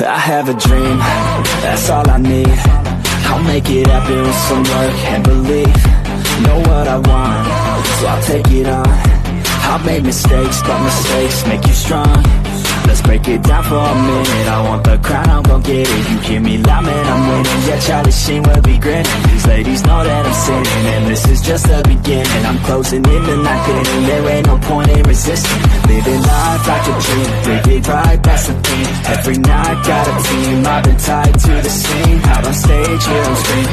I have a dream, that's all I need. I'll make it happen with some work and belief. Know what I want, so I'll take it on. I've made mistakes, but mistakes make you strong. Let's break it down for a minute. I want the crown, I'm gon' get it. You hear me loud, man, I'm winning. Yeah, Charlie Sheen will be grinning. These ladies know that I'm sinning, and this is just the beginning. I'm closing in the night inning. There ain't no point in resisting. Living life like a dream, live it right, that's the thing. Every night, got a team, I've been tied to the scene. Out on stage, here on screen.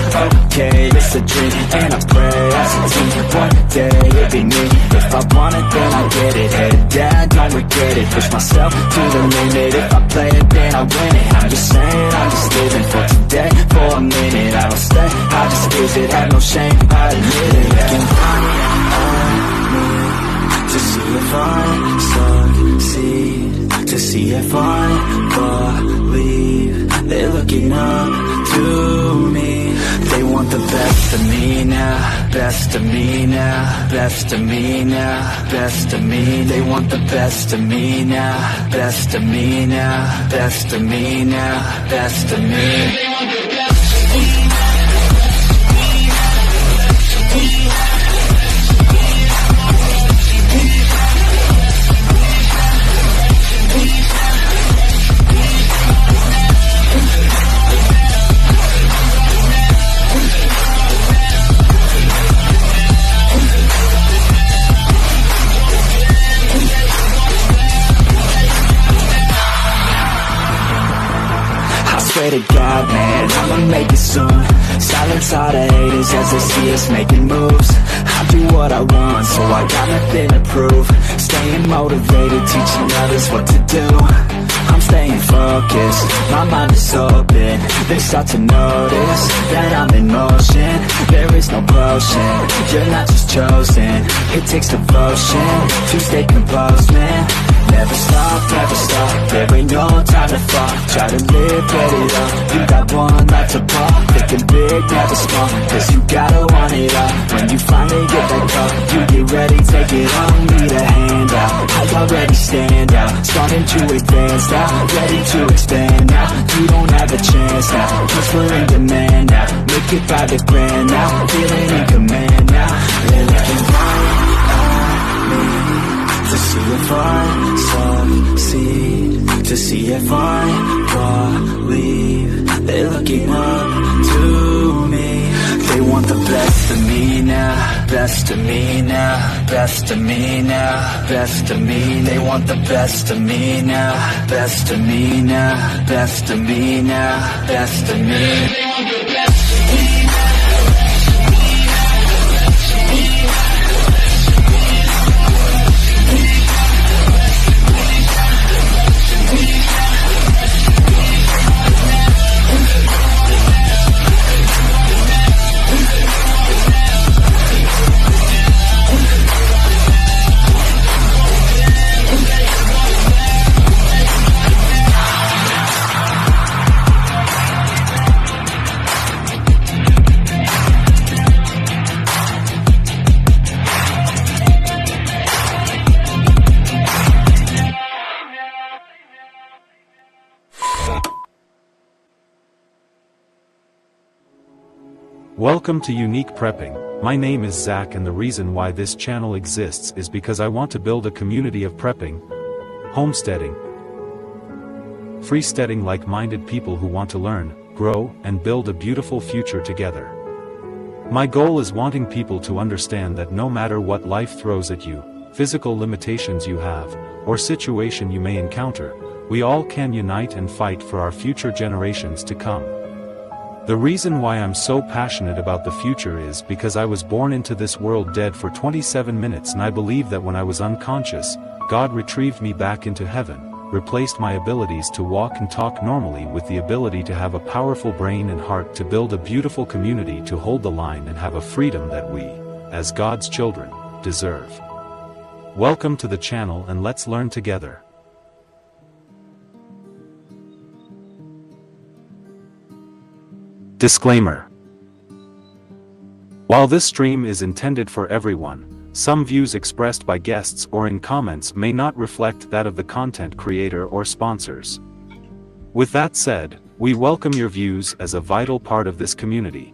Okay, it's a dream, and I pray as a team. One day, it'll be me. If I want it, then I'll get it. Headed down, don't regret it. Push myself to the limit. If I play it, then I win it. I'm just saying, I'm just living for today. For a minute, I don't stay, I just visit. Have no shame, I admit it. Looking on me to see if I succeed, to see if I believe. They're looking up to me. They want the best of me now, best of me now, best of me now, best of me. They want the best of me now, best of me now, best of me now, best of me. They want the best of me. Swear to God, man, I'ma make it soon. Silence all the haters as they see us making moves. I do what I want, so I got nothing to prove. Staying motivated, teaching others what to do. I'm staying focused, my mind is open. They start to notice that I'm in motion. There is no potion, you're not just chosen. It takes devotion to stay composed, man. Never stop, there ain't no time to fall. Try to live, get it up, you got one life to pop. Thinking big, never small, cause you gotta want it all. When you finally get that call, you get ready, take it on. Need a hand out, I already stand out. Starting to advance now, ready to expand now. You don't have a chance now, cause we're in demand now. Make it 5 grand now, feeling in command now. They're looking right at me to see if I succeed, to see if I believe. They're looking up to me. They want the best of me now, best of me now, best of me now, best of me. They want the best of me now, best of me now, best of me now, best of me. They want the best of me. Welcome to Unique Prepping. My name is Zach, and the reason why this channel exists is because I want to build a community of prepping, homesteading, freesteading like-minded people who want to learn, grow, and build a beautiful future together. My goal is wanting people to understand that no matter what life throws at you, physical limitations you have, or situation you may encounter, we all can unite and fight for our future generations to come. The reason why I'm so passionate about the future is because I was born into this world dead for 27 minutes, and I believe that when I was unconscious, God retrieved me back into heaven, replaced my abilities to walk and talk normally with the ability to have a powerful brain and heart to build a beautiful community to hold the line and have a freedom that we, as God's children, deserve. Welcome to the channel, and let's learn together. Disclaimer. While this stream is intended for everyone, some views expressed by guests or in comments may not reflect that of the content creator or sponsors. With that said, we welcome your views as a vital part of this community.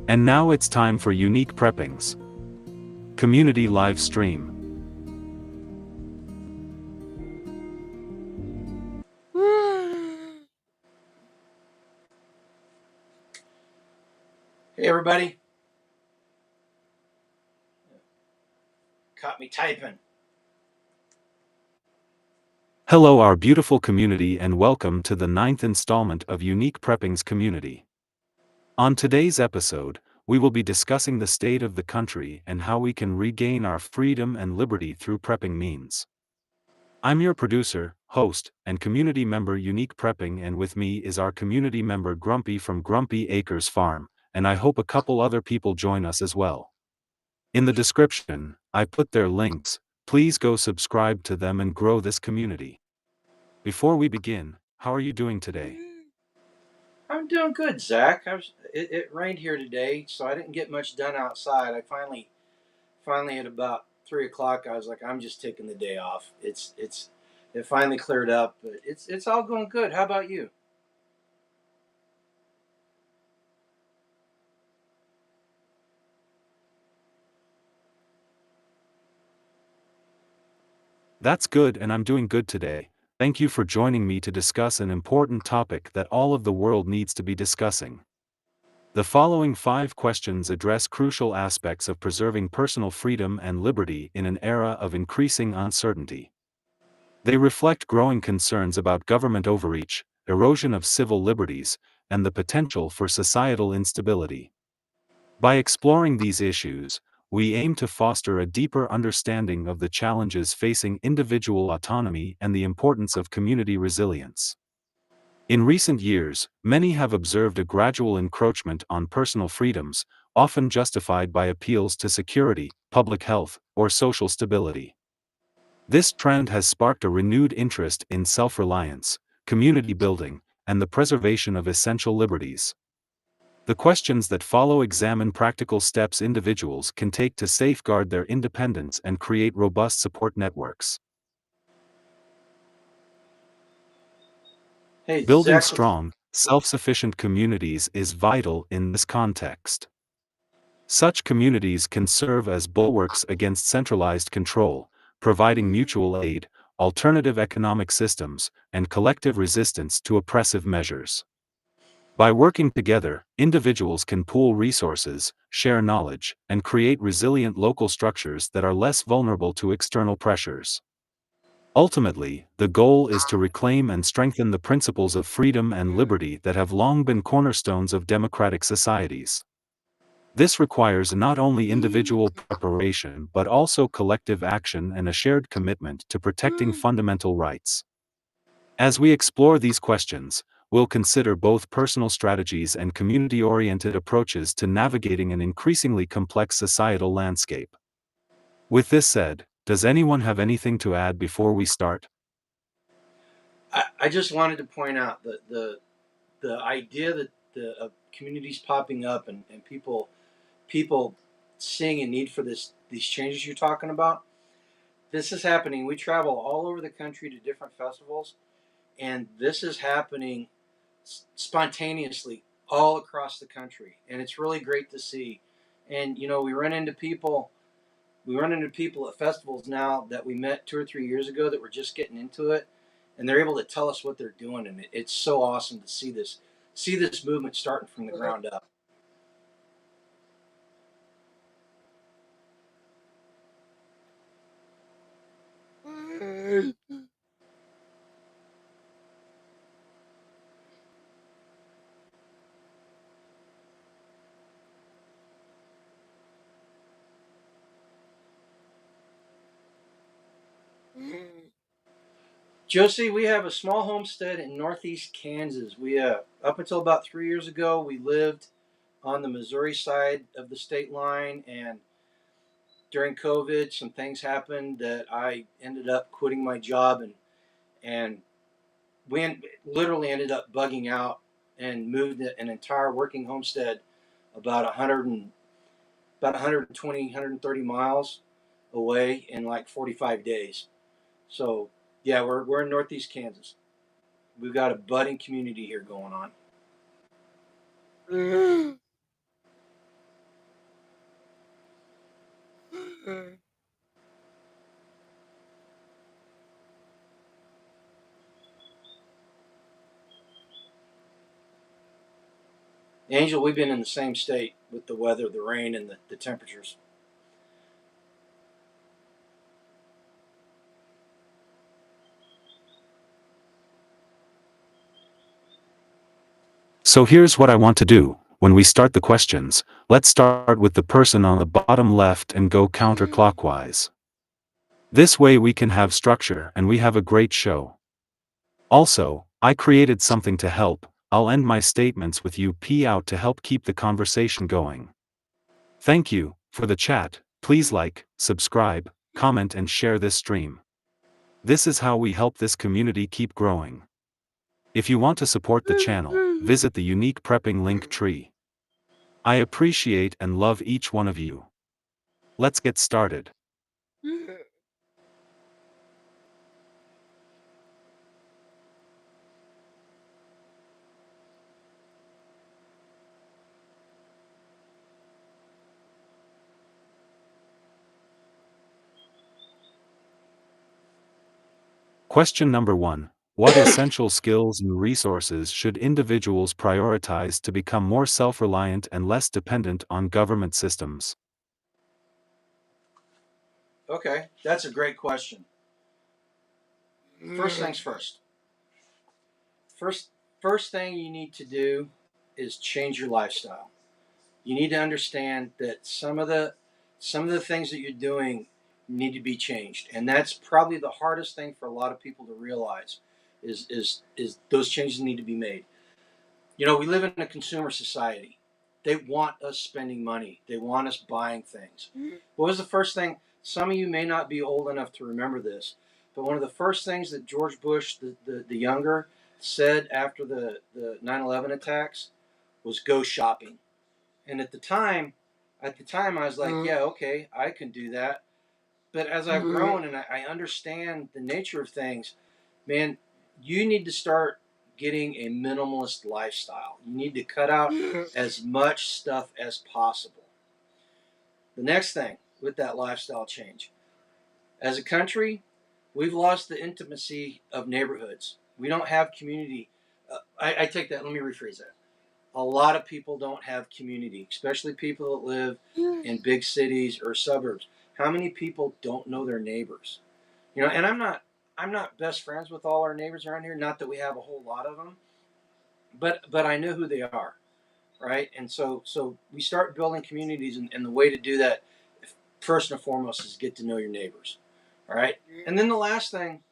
And now it's time for Unique Prepping's Community Live Stream. Hey everybody. Caught me typing. Hello our beautiful community and welcome to the 9th installment of Unique Prepping's Community. On today's episode, we will be discussing the state of the country and how we can regain our freedom and liberty through prepping means. I'm your producer, host, and community member Unique Prepping, and with me is our community member Grumpy from Grumpy Acres Farm, and I hope a couple other people join us as well. In the description, I put their links. Please go subscribe to them and grow this community. Before we begin, how are you doing today? I'm doing good, Zach. It rained here today, so I didn't get much done outside. I finally at about 3 o'clock. I was like, I'm just taking the day off. It finally cleared up, but it's all going good. How about you? That's good, and I'm doing good today. Thank you for joining me to discuss an important topic that all of the world needs to be discussing. The following 5 questions address crucial aspects of preserving personal freedom and liberty in an era of increasing uncertainty. They reflect growing concerns about government overreach, erosion of civil liberties, and the potential for societal instability. By exploring these issues, we aim to foster a deeper understanding of the challenges facing individual autonomy and the importance of community resilience. In recent years, many have observed a gradual encroachment on personal freedoms, often justified by appeals to security, public health, or social stability. This trend has sparked a renewed interest in self-reliance, community building, and the preservation of essential liberties. The questions that follow examine practical steps individuals can take to safeguard their independence and create robust support networks. Hey, Building Zach. strong, self-sufficient communities is vital in this context. Such communities can serve as bulwarks against centralized control, providing mutual aid, alternative economic systems, and collective resistance to oppressive measures. By working together, individuals can pool resources, share knowledge, and create resilient local structures that are less vulnerable to external pressures. Ultimately, the goal is to reclaim and strengthen the principles of freedom and liberty that have long been cornerstones of democratic societies. This requires not only individual preparation but also collective action and a shared commitment to protecting fundamental rights. As we explore these questions, we'll consider both personal strategies and community-oriented approaches to navigating an increasingly complex societal landscape. With this said, does anyone have anything to add before we start? I just wanted to point out that the idea that the communities popping up and people seeing a need for these changes you're talking about. This is happening. We travel all over the country to different festivals, and this is happening spontaneously all across the country, and it's really great to see. And we run into people. We run into people at festivals now that we met 2 or 3 years ago that were just getting into it, and they're able to tell us what they're doing, and it's so awesome to see this movement starting from the ground up. Josie, we have a small homestead in northeast Kansas. We up until about 3 years ago, we lived on the Missouri side of the state line, and during COVID, some things happened that I ended up quitting my job, and we literally ended up bugging out and moved an entire working homestead about 120, 130 miles away in like 45 days. So yeah, we're in Northeast Kansas. We've got a budding community here going on. Angel, we've been in the same state with the weather, the rain, and the temperatures. So here's what I want to do. When we start the questions, let's start with the person on the bottom left and go counterclockwise. This way we can have structure and we have a great show. Also, I created something to help. I'll end my statements with you out to help keep the conversation going. Thank you for the chat. Please like, subscribe, comment and share this stream. This is how we help this community keep growing. If you want to support the channel, visit the Unique Prepping LinkTree. I appreciate and love each one of you. Let's get started. Question number 1. What essential skills and resources should individuals prioritize to become more self-reliant and less dependent on government systems? Okay, that's a great question. First things first. First thing you need to do is change your lifestyle. You need to understand that some of the things that you're doing need to be changed, and that's probably the hardest thing for a lot of people to realize is those changes need to be made. We live in a consumer society. They want us spending money. They want us buying things. What was the first thing? Some of you may not be old enough to remember this, but one of the first things that George Bush, the younger, said after the 9/11 attacks was go shopping. And at the time, I was like, yeah, okay, I can do that. But as I've grown and I understand the nature of things, man, you need to start getting a minimalist lifestyle. You need to cut out as much stuff as possible. The next thing with that lifestyle change, as a country, we've lost the intimacy of neighborhoods. We don't have community. I take that, let me rephrase that. A lot of people don't have community, especially people that live in big cities or suburbs. How many people don't know their neighbors? And I'm not best friends with all our neighbors around here. Not that we have a whole lot of them, but I know who they are, right? And so we start building communities, and the way to do that, first and foremost, is get to know your neighbors, all right? And then the last thing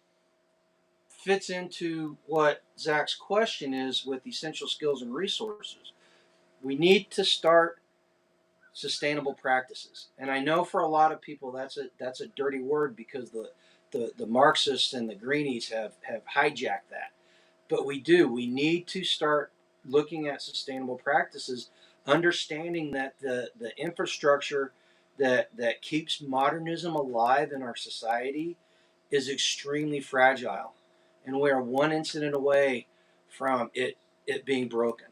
fits into what Zach's question is with essential skills and resources. We need to start sustainable practices. And I know for a lot of people that's a dirty word because the Marxists and the Greenies have hijacked that. But we do. We need to start looking at sustainable practices, understanding that the infrastructure that keeps modernism alive in our society is extremely fragile. And we are one incident away from it being broken.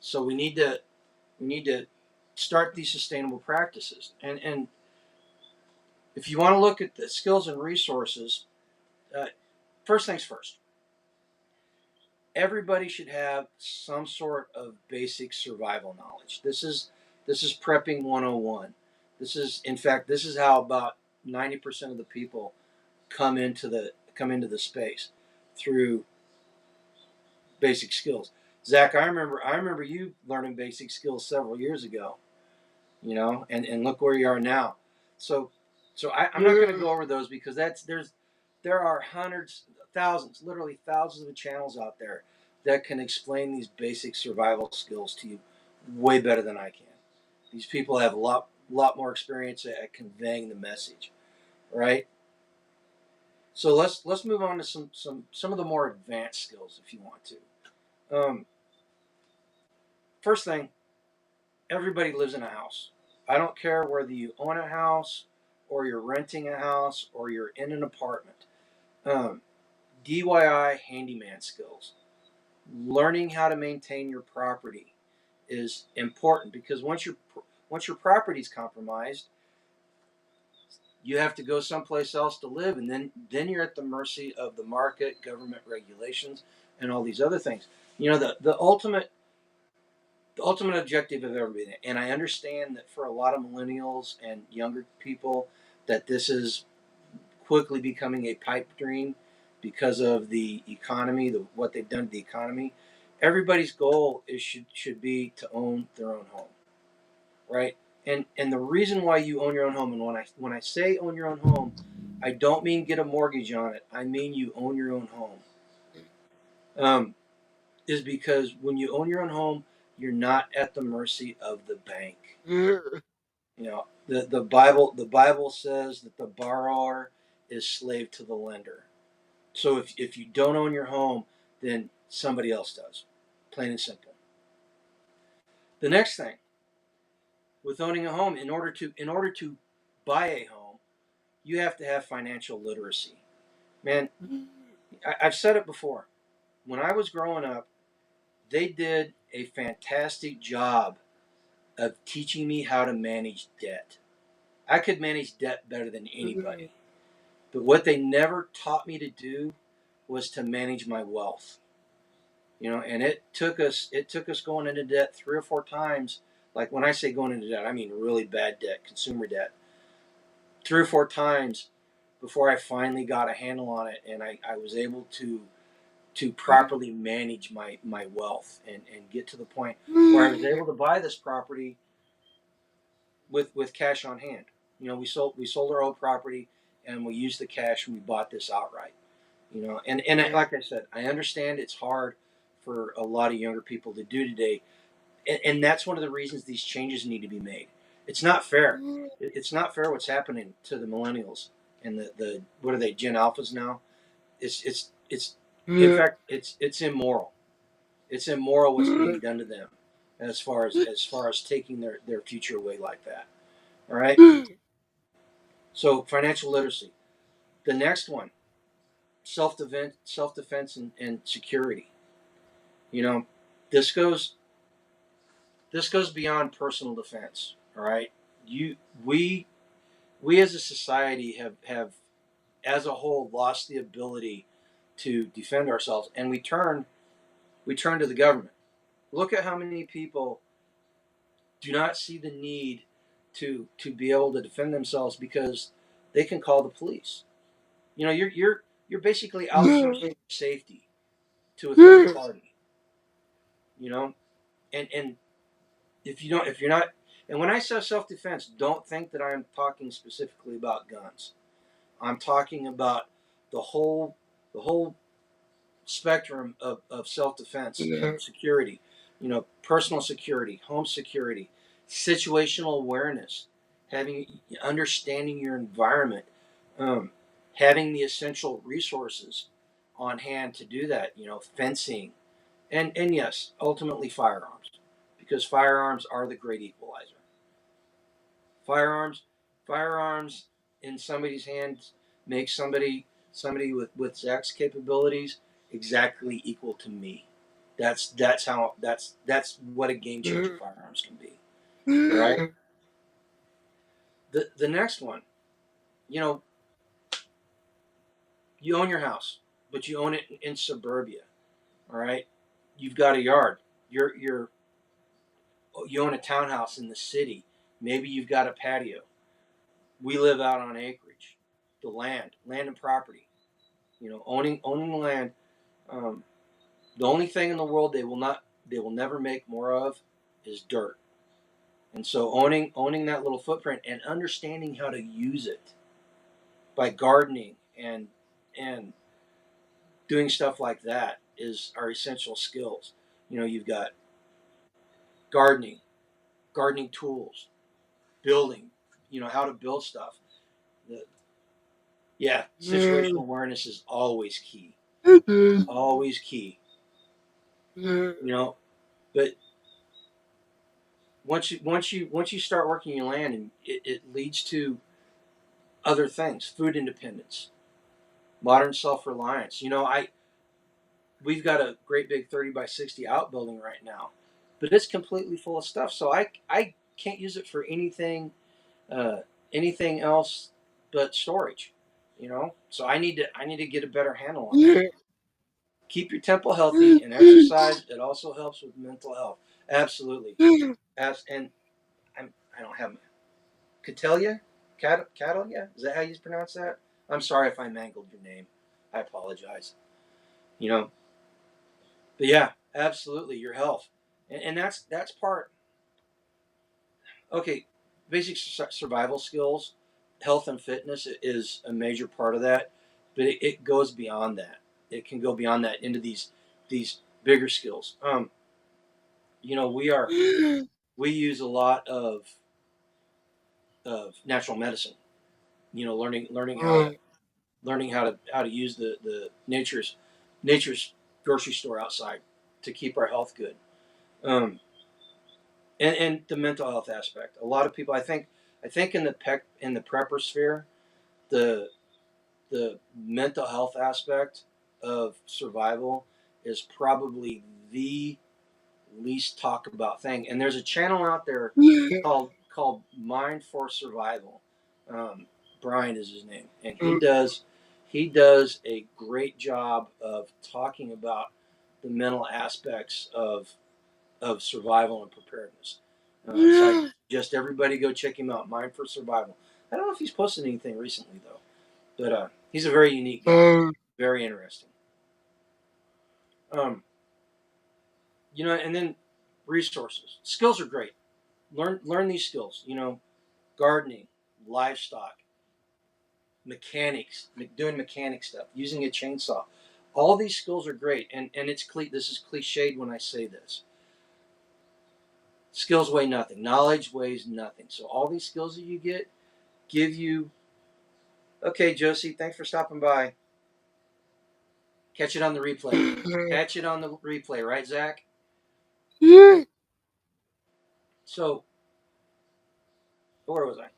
So we need to start these sustainable practices. And if you want to look at the skills and resources, uh, first things first, everybody should have some sort of basic survival knowledge. This is prepping 101. This is how about 90% of the people come into the space through basic skills. Zach, I remember you learning basic skills several years ago. And look where you are now. So I'm not going to go over those because there are hundreds, thousands, literally thousands of channels out there that can explain these basic survival skills to you way better than I can. These people have a lot more experience at conveying the message, right? So let's move on to some of the more advanced skills if you want to. First thing, everybody lives in a house. I don't care whether you own a house or you're renting a house or you're in an apartment. Um, DIY handyman skills. Learning how to maintain your property is important because once your property is compromised, you have to go someplace else to live, and then you're at the mercy of the market, government regulations, and all these other things. You know, the ultimate objective of everything, and I understand that for a lot of millennials and younger people, that this is quickly becoming a pipe dream because of the economy, what they've done to the economy. Everybody's goal should be to own their own home, right? And the reason why you own your own home, and when I say own your own home, I don't mean get a mortgage on it. I mean you own your own home. Is because when you own your own home, you're not at the mercy of the bank. You know, the Bible says that the borrower is slave to the lender. So if you don't own your home, then somebody else does. Plain and simple. The next thing with owning a home, in order to buy a home, you have to have financial literacy. Man, I've said it before. When I was growing up, they did a fantastic job of teaching me how to manage debt. I could manage debt better than anybody. But what they never taught me to do was to manage my wealth. You know, and it took us going into debt 3 or 4 times. Like when I say going into debt, I mean really bad debt, consumer debt. 3 or 4 times before I finally got a handle on it, and I was able to properly manage my wealth and get to the point where I was able to buy this property with cash on hand. You know, we sold our old property and we used the cash and we bought this outright. You know, and like I said, I understand it's hard for a lot of younger people to do today, and that's one of the reasons these changes need to be made. It's not fair. It's not fair what's happening to the millennials and the what are they, Gen Alphas now? It's in fact it's immoral. It's immoral what's being done to them as far as taking their future away like that. All right. So financial literacy. The next one, self defense and security. You know, this goes this goes beyond personal defense. All right. You we as a society have as a whole lost the ability to defend ourselves, and we turn to the government. Look at how many people do not see the need to be able to defend themselves because they can call the police. You know, you're basically outsourcing safety to a third party. You know, and if you're not, and when I say self defense, don't think that I'm talking specifically about guns. I'm talking about the whole spectrum of self defense and security. You know, personal security, home security, situational awareness, understanding your environment, um, having the essential resources on hand to do that. You know, fencing, and yes, ultimately firearms, because firearms are the great equalizer. Firearms, firearms in somebody's hands make somebody with Zach's capabilities exactly equal to me. That's what a game changer firearms can be. All right. The next one, you know, you own your house, but you own it in suburbia. All right. You've got a yard. You own a townhouse in the city. Maybe you've got a patio. We live out on acreage, the land and property. You know, owning the land. Um, the only thing in the world they will never make more of is dirt. And so owning that little footprint and understanding how to use it by gardening and doing stuff like that is our essential skills. You know, you've got gardening, gardening tools, building, how to build stuff. The, yeah, situational awareness is always key. Always key. But once you start working your land, and it leads to other things: food independence, modern self-reliance. We've got a great big 30 by 60 outbuilding right now, but it's completely full of stuff. So I can't use it for uh, anything else but storage. So I need to get a better handle on that. Keep your temple healthy and exercise. It also helps with mental health. Absolutely. And I don't have Catalia, Catalia. Is that how you pronounce that? I'm sorry if I mangled your name. I apologize. You know, but yeah, absolutely, your health, and that's part. Okay, basic survival skills, health and fitness is a major part of that, but it goes beyond that. It can go beyond that into these bigger skills. We use a lot of natural medicine. Learning how to use the nature's grocery store outside to keep our health good. Um, and the mental health aspect. A lot of people, I think in the prepper sphere, the the mental health aspect of survival is probably the least talked about thing. And there's a channel out there called Mind for Survival. Um, Brian is his name, and he does a great job of talking about the mental aspects of survival and preparedness. So I suggest everybody go check him out. Mind for Survival. I don't know if he's posted anything recently though, but he's a very unique guy, very interesting. Um, and then resources, skills are great. Learn these skills. Gardening, livestock, mechanics, doing mechanic stuff, using a chainsaw. All these skills are great, and this is cliched when I say this. Skills weigh nothing. Knowledge weighs nothing. So all these skills that you get give you. Okay, Josie, thanks for stopping by. Catch it on the replay. Catch it on the replay, right, Zach? So, where was I?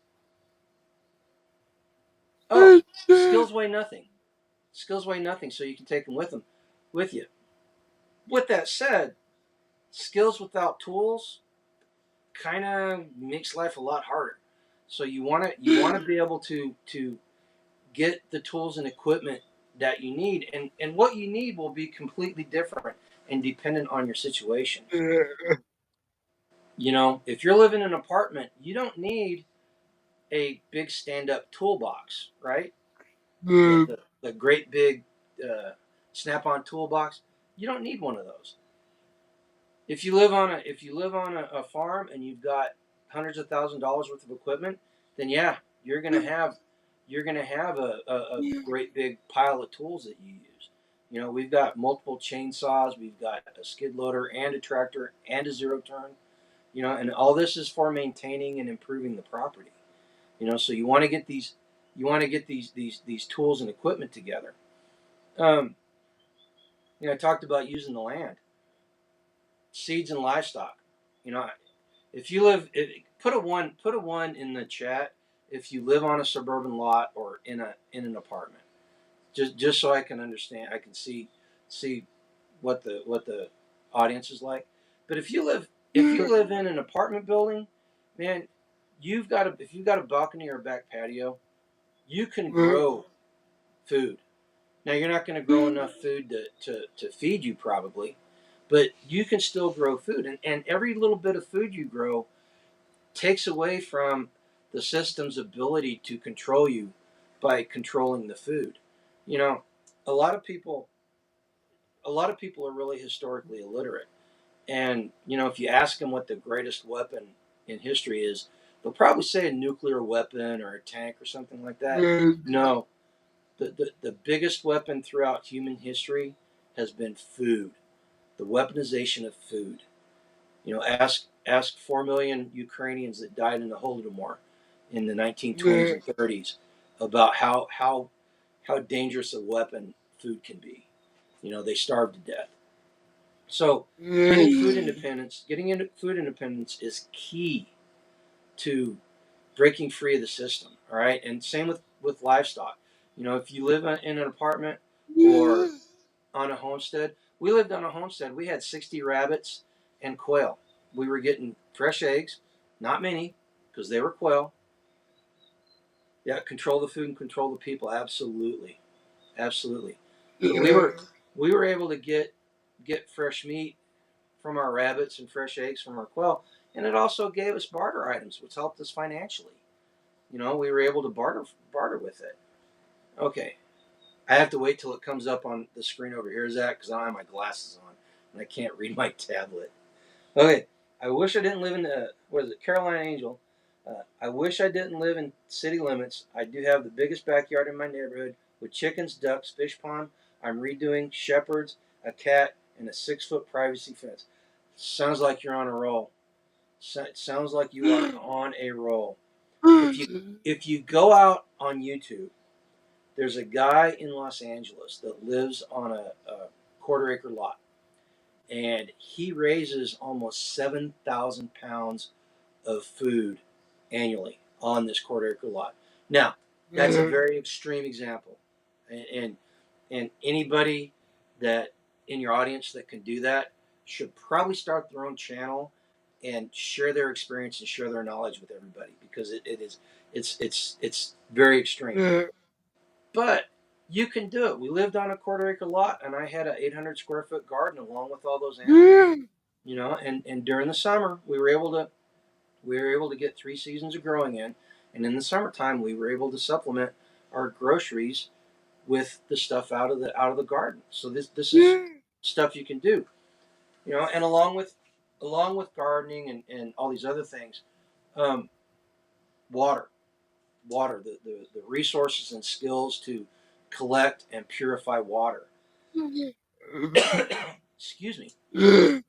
Oh, skills weigh nothing. Skills weigh nothing, so you can take them with you. With that said, skills without tools kind of makes life a lot harder. So you want to be able to get the tools and equipment that you need, and what you need will be completely different and dependent on your situation. If you're living in an apartment, you don't need a big stand-up toolbox, right? The great big snap-on toolbox. You don't need one of those. If you live on a farm and you've got hundreds of $1,000s worth of equipment, then yeah, you're gonna have a great big pile of tools that you use. We've got multiple chainsaws, we've got a skid loader and a tractor and a zero turn. And all this is for maintaining and improving the property. So you want to get these tools and equipment together. Um, I talked about using the land, seeds and livestock. You know, if you live, put a one in the chat if you live on a suburban lot or in an apartment. Just so I can understand, I can see what the audience is like. But if you live in an apartment building, man, if you've got a balcony or a back patio, you can grow food. Now you're not going to grow enough food to feed you probably, but you can still grow food, and every little bit of food you grow takes away from the system's ability to control you by controlling the food. You know, a lot of people a lot of people are really historically illiterate. And, if you ask them what the greatest weapon in history is, they'll probably say a nuclear weapon or a tank or something like that. No, the biggest weapon throughout human history has been food, the weaponization of food. Ask Ask 4 million Ukrainians that died in the Holodomor in the 1920s and 30s about how dangerous a weapon food can be. You know, they starved to death. So getting into food independence is key to breaking free of the system. All right, and same with livestock. You know, if you live in an apartment or on a homestead, we lived on a homestead. We had 60 rabbits and quail. We were getting fresh eggs, not many, because they were quail. Yeah, control the food and control the people. Absolutely, absolutely. But we were able to get fresh meat from our rabbits and fresh eggs from our quail, and it also gave us barter items, which helped us financially. You know, we were able to barter with it. Okay, I have to wait till it comes up on the screen over here, Zach, because I don't have my glasses on and I can't read my tablet. Okay, I wish I didn't live in the, what is it, Carolina Angel. I wish I didn't live in city limits. I do have the biggest backyard in my neighborhood with chickens, ducks, fish pond. I'm redoing shepherds, a cat, and a 6-foot privacy fence. Sounds like you're on a roll. It sounds like you are on a roll. If you go out on YouTube, there's a guy in Los Angeles that lives on a quarter-acre lot, and he raises almost 7,000 pounds of food annually on this quarter-acre lot. Now, that's a very extreme example, and and anybody that in your audience that can do that should probably start their own channel and share their experience and share their knowledge with everybody, because it's very extreme. But you can do it. We lived on a quarter-acre lot, and I had an 800 square foot garden along with all those animals. You know, and during the summer we were able to get 3 seasons of growing in, and in the summertime we were able to supplement our groceries with the stuff out of the garden. So this is stuff you can do, you know, and along with gardening and all these other things, um, water, the resources and skills to collect and purify water. Excuse me.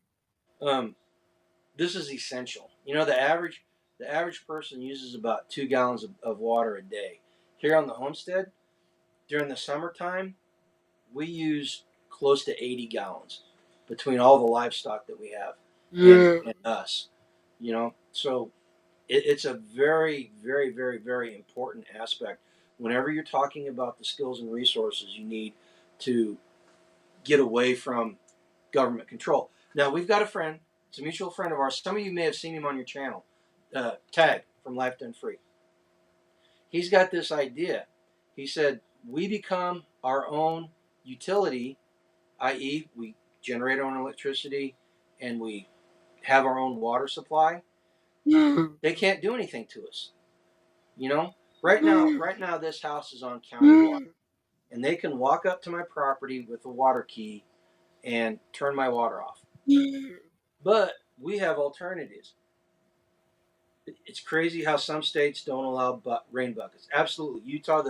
Um, this is essential. You know, the average person uses about 2 gallons of water a day. Here on the homestead, during the summertime, we use close to 80 gallons between all the livestock that we have and us. You know, so it's a very, very, very, very important aspect whenever you're talking about the skills and resources you need to get away from government control. Now, we've got a friend, it's a mutual friend of ours. Some of you may have seen him on your channel, Tag from LifeDoneFree. He's got this idea. He said, we become our own utility, i.e., we generate our own electricity and we have our own water supply. They can't do anything to us. You know, right now, this house is on county water, and they can walk up to my property with a water key and turn my water off. But we have alternatives. It's crazy how some states don't allow rain buckets. Absolutely, Utah,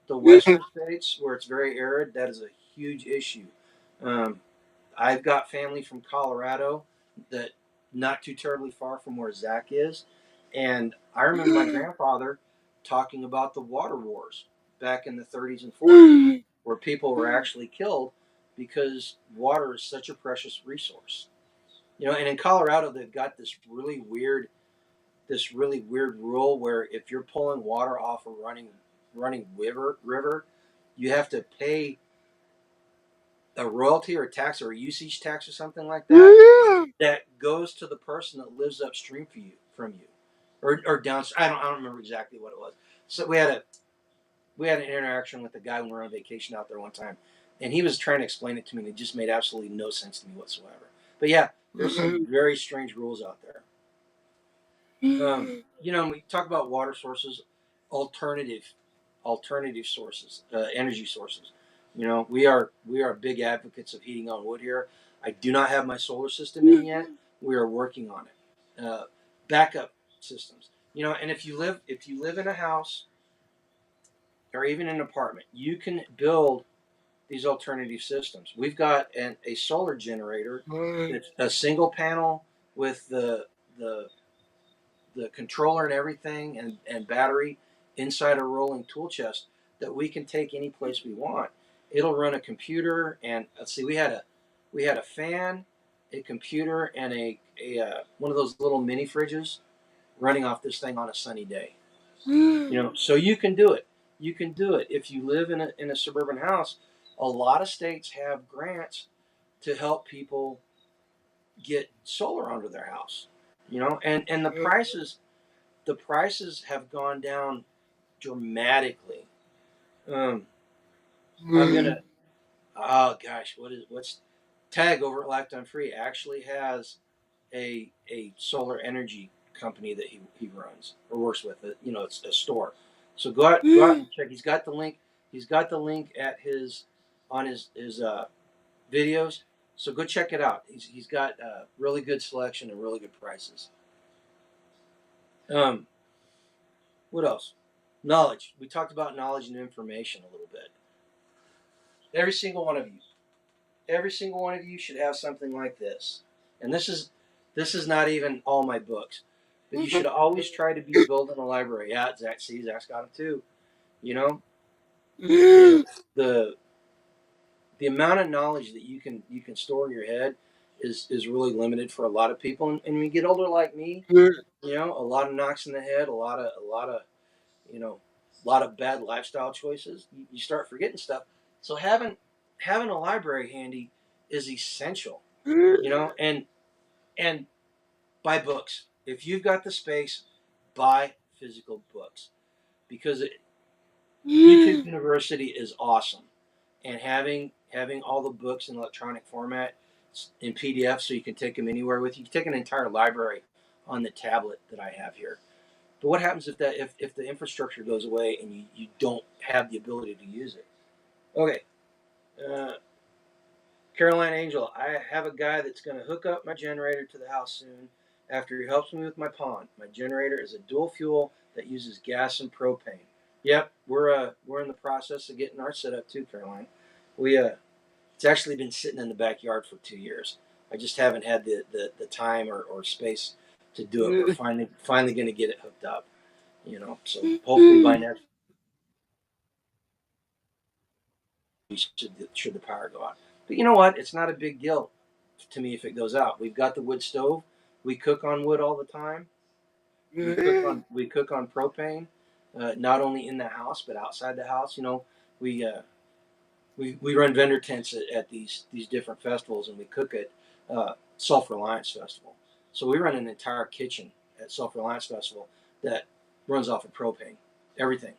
the western states where it's very arid, that is a huge issue. Um, I've got family from Colorado, that not too terribly far from where Zach is, and I remember my grandfather talking about the water wars back in the 30s and 40s, where people were actually killed because water is such a precious resource. You know, and in Colorado they've got this really weird rule where if you're pulling water off a running river, you have to pay a royalty or a tax or a usage tax or something like that goes to the person that lives upstream from you, or downstream. I don't remember exactly what it was. So we had an interaction with the guy when we were on vacation out there one time, and he was trying to explain it to me, and it just made absolutely no sense to me whatsoever. But yeah, there's some very strange rules out there. You know, we talk about water sources, alternative alternative sources, energy sources. You know, we are big advocates of heating on wood here. I do not have my solar system in yet. We are working on it. Backup systems. You know, and if you live in a house or even an apartment, you can build these alternative systems. We've got a solar generator. It's a single panel with the the controller and everything and battery inside a rolling tool chest that we can take any place we want. It'll run a computer and let's see, we had a fan, a computer, and a one of those little mini fridges running off this thing on a sunny day. You know, so you can do it. You can do it if you live in a suburban house. A lot of states have grants to help people get solar onto their house. You know, and the prices have gone down dramatically. I'm gonna oh gosh, what's Tag over at LifeDoneFree actually has a solar energy company that he runs or works with. It, you know, it's a store. So go out and check. He's got the link. He's got the link at his on his videos. So go check it out. He's got really good selection and really good prices. Um, what else? Knowledge. We talked about knowledge and information a little bit. Every single one of you, every single one of you should have something like this. And this is not even all my books, but you should always try to be building a library. Yeah, Zach's got them too. You know, the the amount of knowledge that you can store in your head is really limited for a lot of people. And when you get older like me, you know, a lot of knocks in the head, a lot of you know, a lot of bad lifestyle choices. You start forgetting stuff. So having a library handy is essential. You know, and buy books. If you've got the space, buy physical books because YouTube University is awesome, and having all the books in electronic format in PDF so you can take them anywhere with you. You can take an entire library on the tablet that I have here. But what happens if the infrastructure goes away and you don't have the ability to use it? Okay. Caroline Angel, I have a guy that's going to hook up my generator to the house soon after he helps me with my pond. My generator is a dual fuel that uses gas and propane. Yep, we're in the process of getting ours set up too, Caroline. We it's actually been sitting in the backyard for 2 years. I just haven't had the time or space to do it. We're finally going to get it hooked up. You know, so hopefully by next should the power go out. But you know what? It's not a big deal to me if it goes out. We've got the wood stove. We cook on wood all the time. We cook on propane, not only in the house but outside the house. You know, we we run vendor tents at these different festivals, and we cook at Self Reliance Festival. So we run an entire kitchen at Self Reliance Festival that runs off of propane, everything.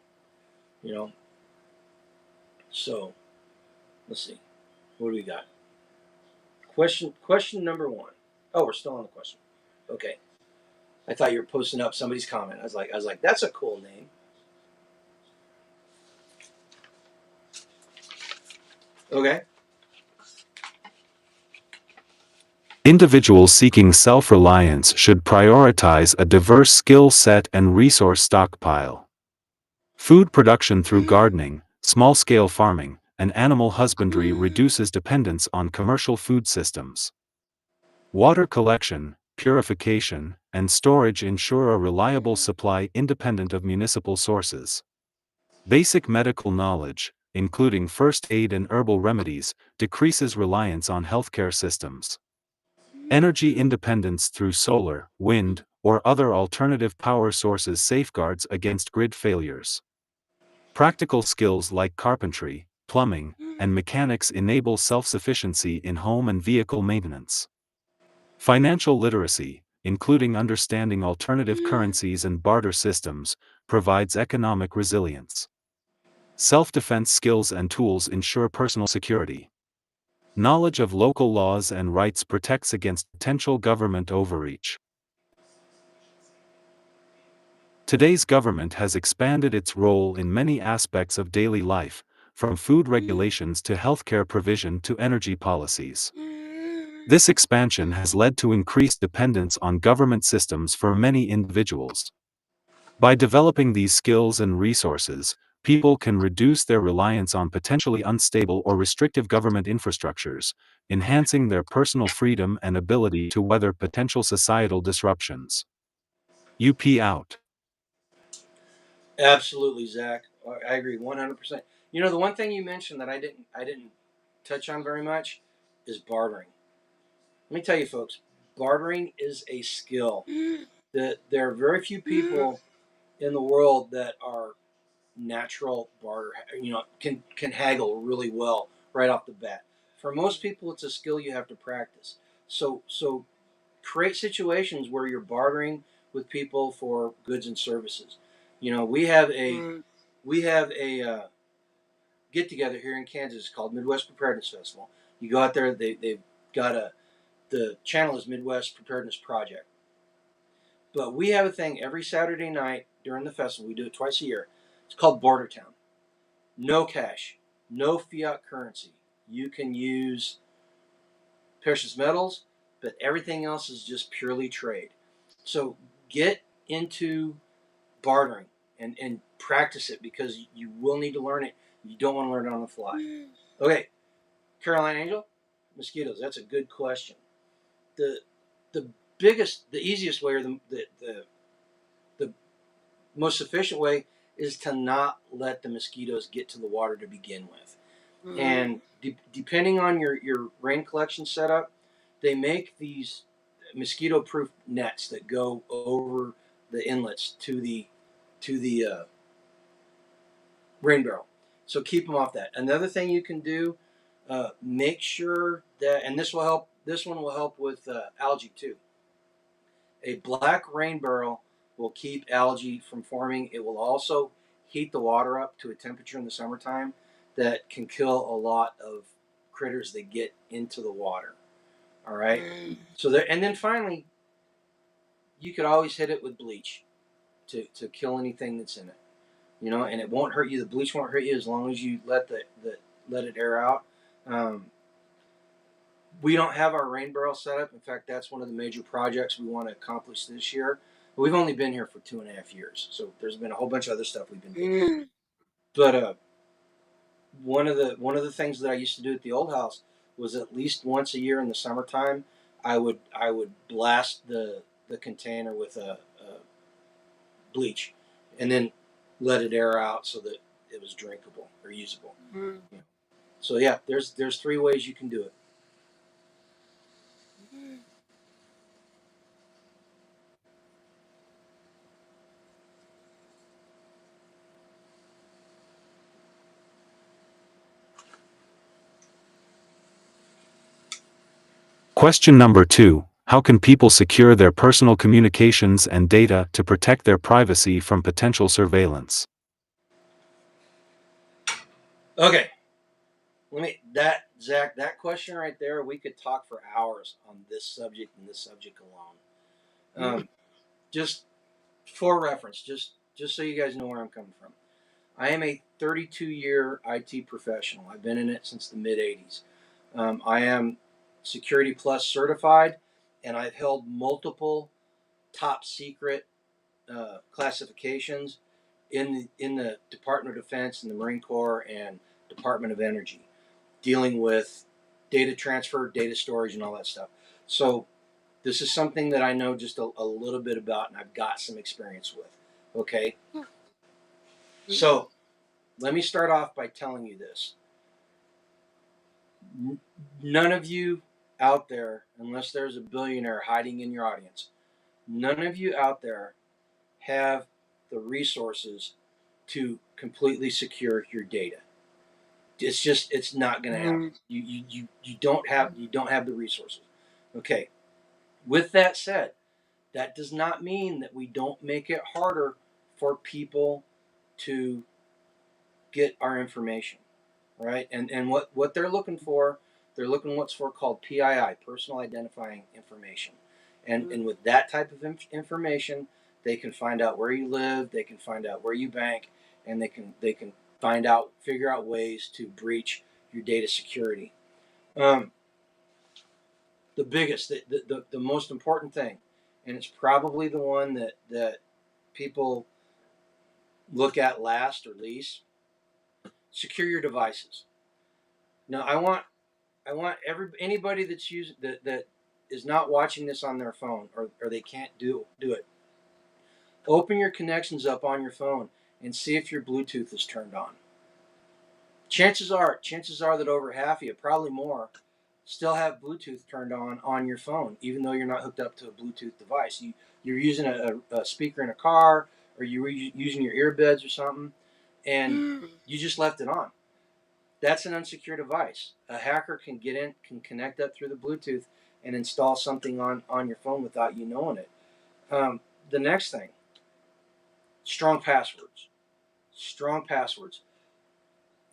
You know. So let's see, what do we got? Question number one. Oh, we're still on the question. Okay. I thought you were posting up somebody's comment. I was like, that's a cool name. Okay. Individuals seeking self-reliance should prioritize a diverse skill set and resource stockpile. Food production through gardening, small-scale farming, and animal husbandry reduces dependence on commercial food systems. Water collection, purification, and storage ensure a reliable supply independent of municipal sources. Basic medical knowledge, including first aid and herbal remedies, decreases reliance on healthcare systems. Energy independence through solar, wind, or other alternative power sources safeguards against grid failures. Practical skills like carpentry, plumbing, and mechanics enable self-sufficiency in home and vehicle maintenance. Financial literacy, including understanding alternative currencies and barter systems, provides economic resilience. Self-defense skills and tools ensure personal security. Knowledge of local laws and rights protects against potential government overreach. Today's government has expanded its role in many aspects of daily life, from food regulations to healthcare provision to energy policies. This expansion has led to increased dependence on government systems for many individuals. By developing these skills and resources, people can reduce their reliance on potentially unstable or restrictive government infrastructures, enhancing their personal freedom and ability to weather potential societal disruptions. UP out. Absolutely, Zach. I agree 100%. You know, the one thing you mentioned that I didn't touch on very much is bartering. Let me tell you, folks, bartering is a skill. That there are very few people in the world that are natural barter. You know, can haggle really well right off the bat. For most people, it's a skill you have to practice. So create situations where you're bartering with people for goods and services. You know, we have a get together here in Kansas called Midwest Preparedness Festival. You go out there, they've got the channel is Midwest Preparedness Project. But we have a thing every Saturday night during the festival. We do it twice a year. It's called Barter Town. No cash, no fiat currency. You can use precious metals, but everything else is just purely trade. So get into bartering and practice it because you will need to learn it. You don't want to learn it on the fly. Okay, Caroline Angel, mosquitoes. That's a good question. The the the easiest way, or the most efficient way is to not let the mosquitoes get to the water to begin with. And depending on your rain collection setup, they make these mosquito-proof nets that go over the inlets to the rain barrel. So keep them off that. Another thing you can do, make sure that, and this will help. This one will help with algae too. A black rain barrel will keep algae from forming. It will also heat the water up to a temperature in the summertime that can kill a lot of critters that get into the water. All right. So there, and then finally, you could always hit it with bleach to kill anything that's in it. You know, and it won't hurt you. The bleach won't hurt you as long as you let it air out. Um, we don't have our rain barrel set up. In fact, that's one of the major projects we want to accomplish this year. But we've only been here for 2.5 years, so there's been a whole bunch of other stuff we've been doing. But one of the things that I used to do at the old house was at least once a year in the summertime, I would blast the container with a bleach, and then let it air out so that it was drinkable or usable. Yeah. So yeah, there's 3 ways you can do it. Question number 2. How can people secure their personal communications and data to protect their privacy from potential surveillance? Okay, Zach, that question right there, we could talk for hours on this subject and this subject alone. Just for reference, just so you guys know where I'm coming from. I am a 32-year IT professional. I've been in it since the mid '80s. I am Security Plus certified, and I've held multiple top secret classifications in the Department of Defense and the Marine Corps and Department of Energy, dealing with data transfer, data storage, and all that stuff. So this is something that I know just a little bit about, and I've got some experience with. Okay, so let me start off by telling you this. None of you out there, unless there's a billionaire hiding in your audience, none of you out there have the resources to completely secure your data. It's not going to happen. You don't have the resources. Okay. With that said, that does not mean that we don't make it harder for people to get our information, right? And what they're looking for, they're looking what's for called PII, personal identifying information. And with that type of information, they can find out where you live, they can find out where you bank, and they can figure out ways to breach your data security. Um, the most important thing, and it's probably the one that people look at last or least, secure your devices. Now, I want anybody that's using that is not watching this on their phone, or they can't do it. Open your connections up on your phone and see if your Bluetooth is turned on. Chances are that over half of you, probably more, still have Bluetooth turned on your phone, even though you're not hooked up to a Bluetooth device. You're using a speaker in a car, or you were using your earbuds or something, and you just left it on. That's an unsecure device. A hacker can get in, can connect up through the Bluetooth, and install something on your phone without you knowing it. The next thing, strong passwords. Strong passwords.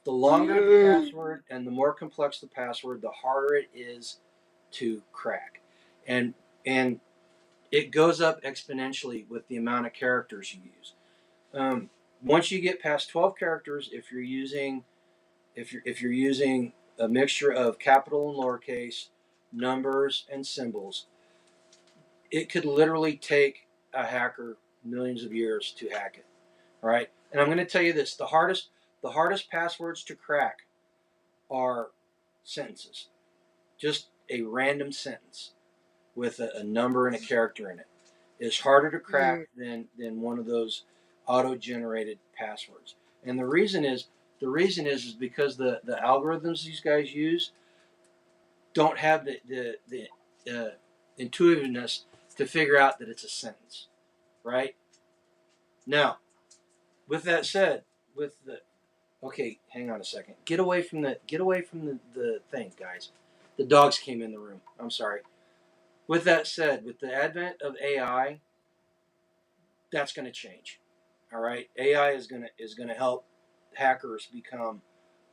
The longer the password and the more complex the password, the harder it is to crack. And it goes up exponentially with the amount of characters you use. Once you get past 12 characters, if you're using a mixture of capital and lowercase, numbers and symbols, it could literally take a hacker millions of years to hack it. All right? And I'm going to tell you this, the hardest passwords to crack are sentences. Just a random sentence with a number and a character in it is harder to crack than one of those auto-generated passwords. And the reason is because the algorithms these guys use don't have the intuitiveness to figure out that it's a sentence, right? Now, with that said, okay, hang on a second. Get away from the thing, guys. The dogs came in the room. I'm sorry. With that said, with the advent of AI, that's going to change. All right, AI is going to help hackers become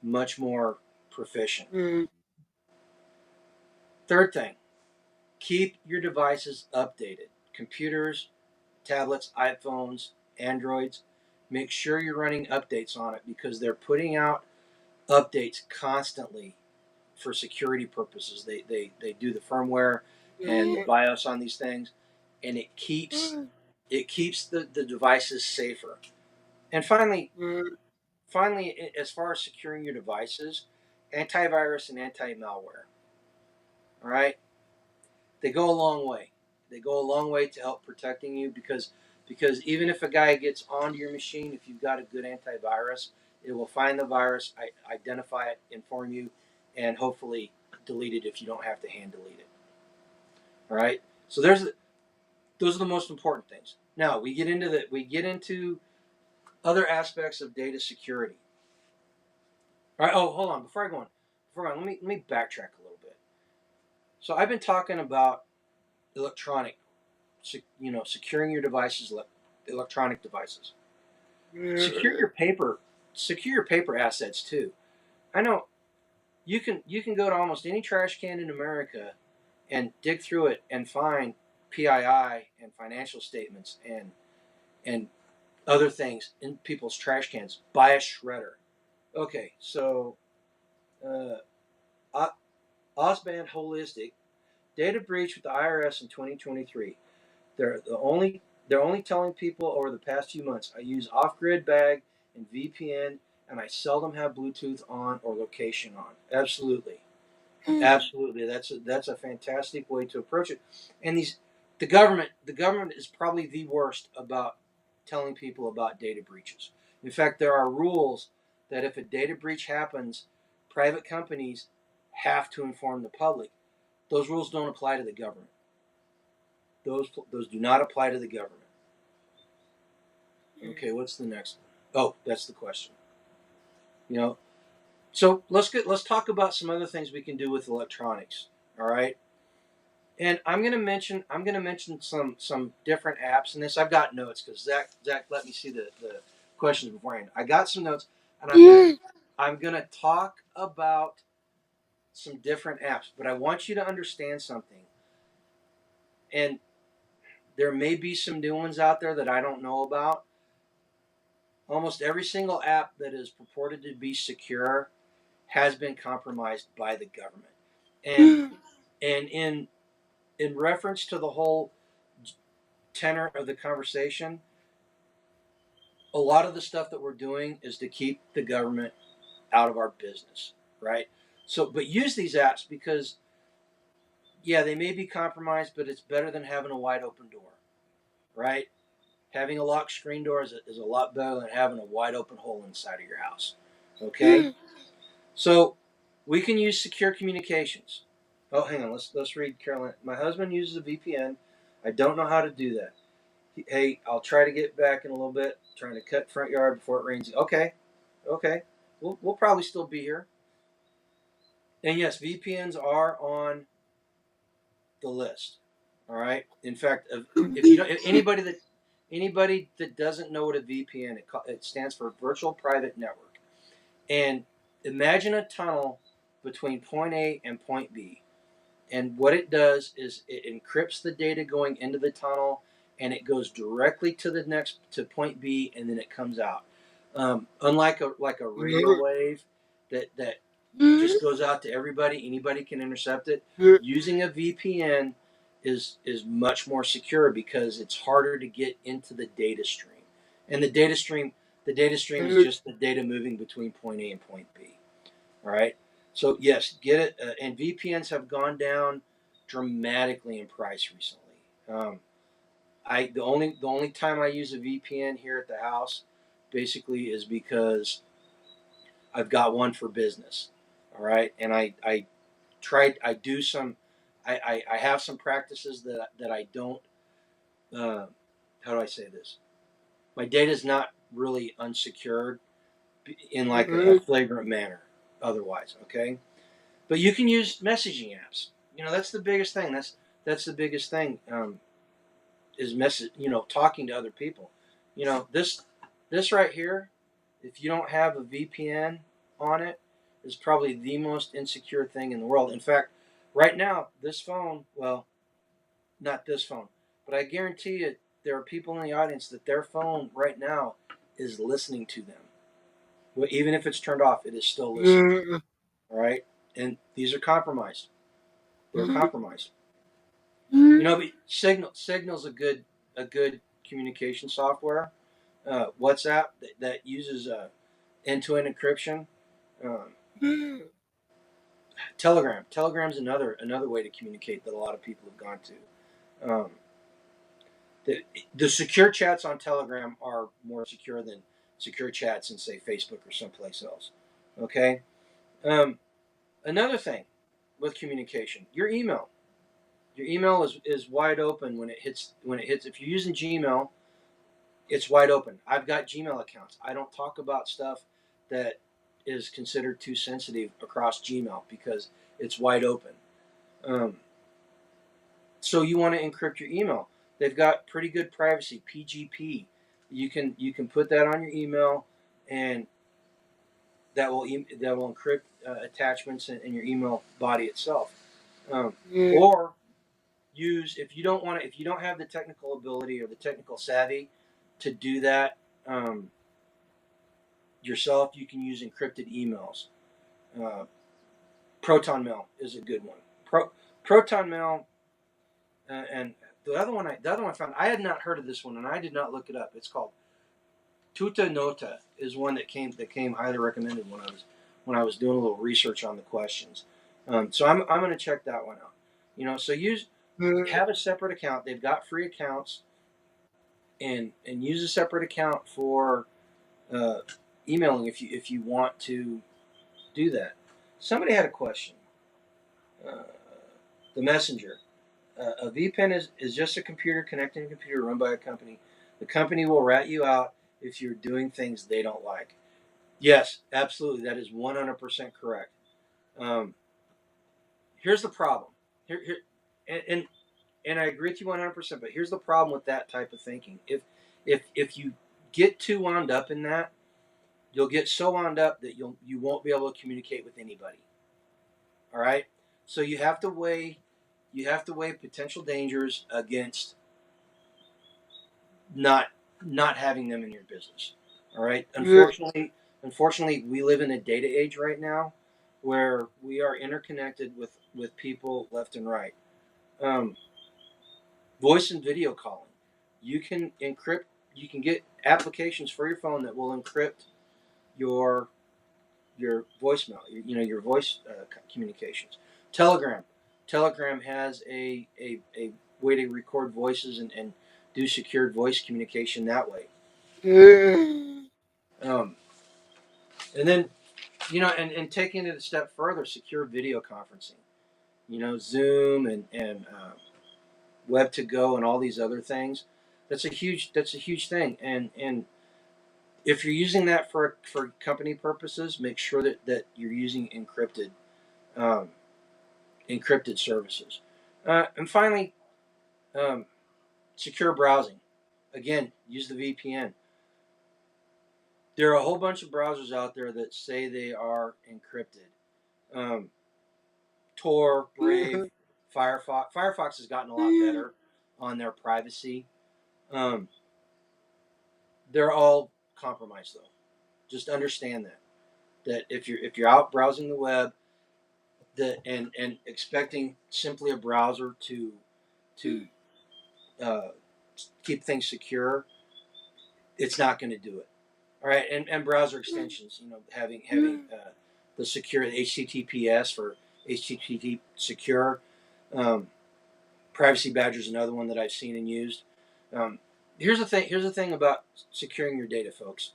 much more proficient. Third thing, keep your devices updated. Computers, tablets, iPhones, Androids. Make sure you're running updates on it because they're putting out updates constantly for security purposes. They do the firmware and the BIOS on these things, and it keeps the devices safer. And finally, as far as securing your devices, antivirus and anti-malware. All right, they go a long way. They go a long way to help protecting you because even if a guy gets onto your machine, if you've got a good antivirus, it will find the virus, identify it, inform you, and hopefully delete it if you don't have to hand delete it. All right. So those are the most important things. Now we get into other aspects of data security. All right. Oh, hold on. Before I go on, let me backtrack a little bit. So I've been talking about securing your devices, electronic devices. Secure your paper assets too. I know you can go to almost any trash can in America and dig through it and find PII and financial statements and other things in people's trash cans. Buy a shredder. Okay, so Osband Holistic data breach with the IRS in 2023. They're only telling people over the past few months. I use off-grid bag and VPN, and I seldom have Bluetooth on or location on. Absolutely. Absolutely, that's a fantastic way to approach it. And the government is probably the worst about telling people about data breaches. In fact, there are rules that if a data breach happens, private companies have to inform the public. Those rules don't apply to the government. Those do not apply to the government. Okay, what's the next one? Oh, that's the question. So let's talk about some other things we can do with electronics. All right, and I'm gonna mention some different apps in this. I've got notes because Zach let me see the questions beforehand. I got some notes, and I'm gonna talk about some different apps, but I want you to understand something. And there may be some new ones out there that I don't know about. Almost every single app that is purported to be secure has been compromised by the government. And in reference to the whole tenor of the conversation, a lot of the stuff that we're doing is to keep the government out of our business, right? So, but use these apps because, yeah, they may be compromised, but it's better than having a wide open door, right? Having a locked screen door is a lot better than having a wide open hole inside of your house. Okay? So we can use secure communications. Oh, hang on. Let's read Carolyn. My husband uses a VPN. I don't know how to do that. Hey, I'll try to get back in a little bit. Trying to cut front yard before it rains. Okay, okay. We'll probably still be here. And yes, VPNs are on the list. All right. In fact, if you don't, if anybody that doesn't know what a VPN, it stands for Virtual Private Network. And imagine a tunnel between point A and point B. And what it does is it encrypts the data going into the tunnel, and it goes directly to point B, and then it comes out. Unlike a radio wave that just goes out to everybody, anybody can intercept it. Using a VPN is much more secure because it's harder to get into the data stream, and the data stream is just the data moving between point A and point B. All right. So yes, get it. And VPNs have gone down dramatically in price recently. The only time I use a VPN here at the house, basically, is because I've got one for business. All right, and I have some practices that I don't. How do I say this? My data is not really unsecured in like a flagrant manner. Otherwise, okay. But you can use messaging apps. That's the biggest thing. That's the biggest thing. Is message. Talking to other people. This right here. If you don't have a VPN on it, is probably the most insecure thing in the world. In fact, right now, this phone. Well, not this phone, but I guarantee you, there are people in the audience that their phone right now is listening to them. Well, even if it's turned off, it is still listening. All right, and these are compromised. They're compromised. But Signal's a good communication software. WhatsApp that uses end-to-end encryption. Telegram's another way to communicate that a lot of people have gone to. The secure chats on Telegram are more secure than secure chats in, say, Facebook or someplace else. Okay. Another thing with communication, your email. Your email is wide open when it hits. If you're using Gmail, it's wide open. I've got Gmail accounts. I don't talk about stuff that is considered too sensitive across Gmail because it's wide open. So you want to encrypt your email. They've got pretty good privacy, PGP. You can put that on your email, and that will encrypt attachments in your email body itself. Or if you don't have the technical ability or the technical savvy to do that yourself, you can use encrypted emails. Proton Mail is a good one. Proton Mail, and the other one I found, I had not heard of this one, and I did not look it up. It's called Tuta Nota, is one that came highly recommended when I was doing a little research on the questions. So I'm going to check that one out. So have a separate account. They've got free accounts, and use a separate account for emailing if you want to do that. Somebody had a question. The messenger. A VPN is just a computer connecting to a computer run by a company. The company will rat you out if you're doing things they don't like. Yes, absolutely. That is 100% correct. Here's the problem. And I agree with you 100%. But here's the problem with that type of thinking. If you get too wound up in that, you'll get so wound up that you won't be able to communicate with anybody. All right. So you have to weigh potential dangers against not having them in your business. All right. Unfortunately, we live in a data age right now where we are interconnected with people left and right. Voice and video calling. You can get applications for your phone that will encrypt your your voicemail, your voice communications. Telegram. Telegram has a way to record voices and do secured voice communication that way. Um, and then, and taking it a step further, secure video conferencing. Zoom and Web2Go and all these other things. That's a huge thing. And if you're using that for company purposes, make sure that you're using um, encrypted services. And finally, um, secure browsing. Again, use the VPN. There are a whole bunch of browsers out there that say they are encrypted. Um, Tor, Brave, Firefox. Firefox has gotten a lot better on their privacy. Um, they're all compromised though. Just understand that if you're out browsing the web, and expecting simply a browser to uh, keep things secure, it's not going to do it. All right, and browser extensions, having the secure HTTPS for HTTP secure. Um, Privacy Badger is another one that I've seen and used. Um, here's the thing. Here's the thing about securing your data, folks.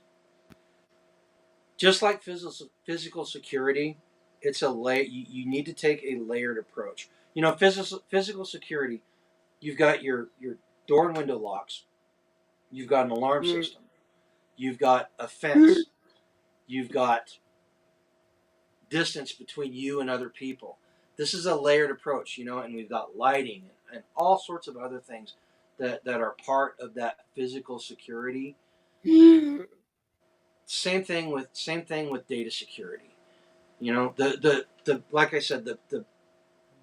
Just like physical security, it's a you need to take a layered approach. Physical security. You've got your door and window locks. You've got an alarm system. You've got a fence. You've got distance between you and other people. This is a layered approach, and we've got lighting and all sorts of other things that are part of that physical security. Same thing with data security. The like I said, the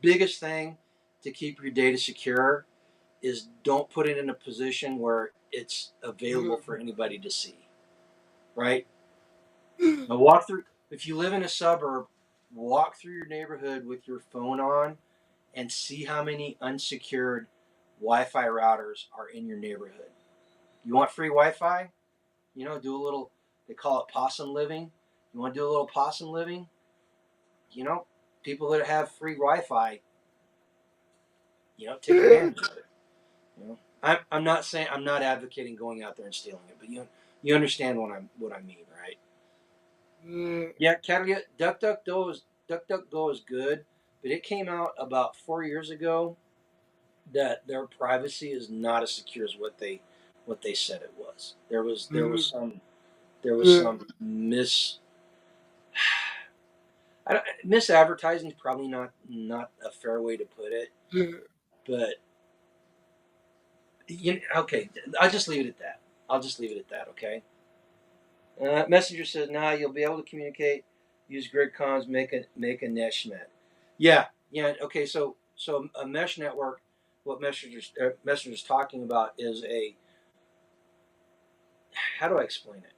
biggest thing to keep your data secure is don't put it in a position where it's available for anybody to see. Right? Now if you live in a suburb, walk through your neighborhood with your phone on and see how many unsecured Wi-Fi routers are in your neighborhood. You want free Wi-Fi? Do a little, they call it possum living. You want to do a little possum living? People that have free Wi-Fi, take advantage of it. I'm not saying, I'm not advocating going out there and stealing it, but you understand what I mean, right? Yeah, DuckDuckGo is good, but it came out about 4 years ago that their privacy is not as secure as what they said it was. There was some misadvertising is probably not a fair way to put it, but okay, I'll just leave it at that. Okay. Messenger says, "Nah, you'll be able to communicate. Use grid comms. Make a mesh net." Yeah. Okay. So a mesh network. What Messenger's talking about is how do I explain it?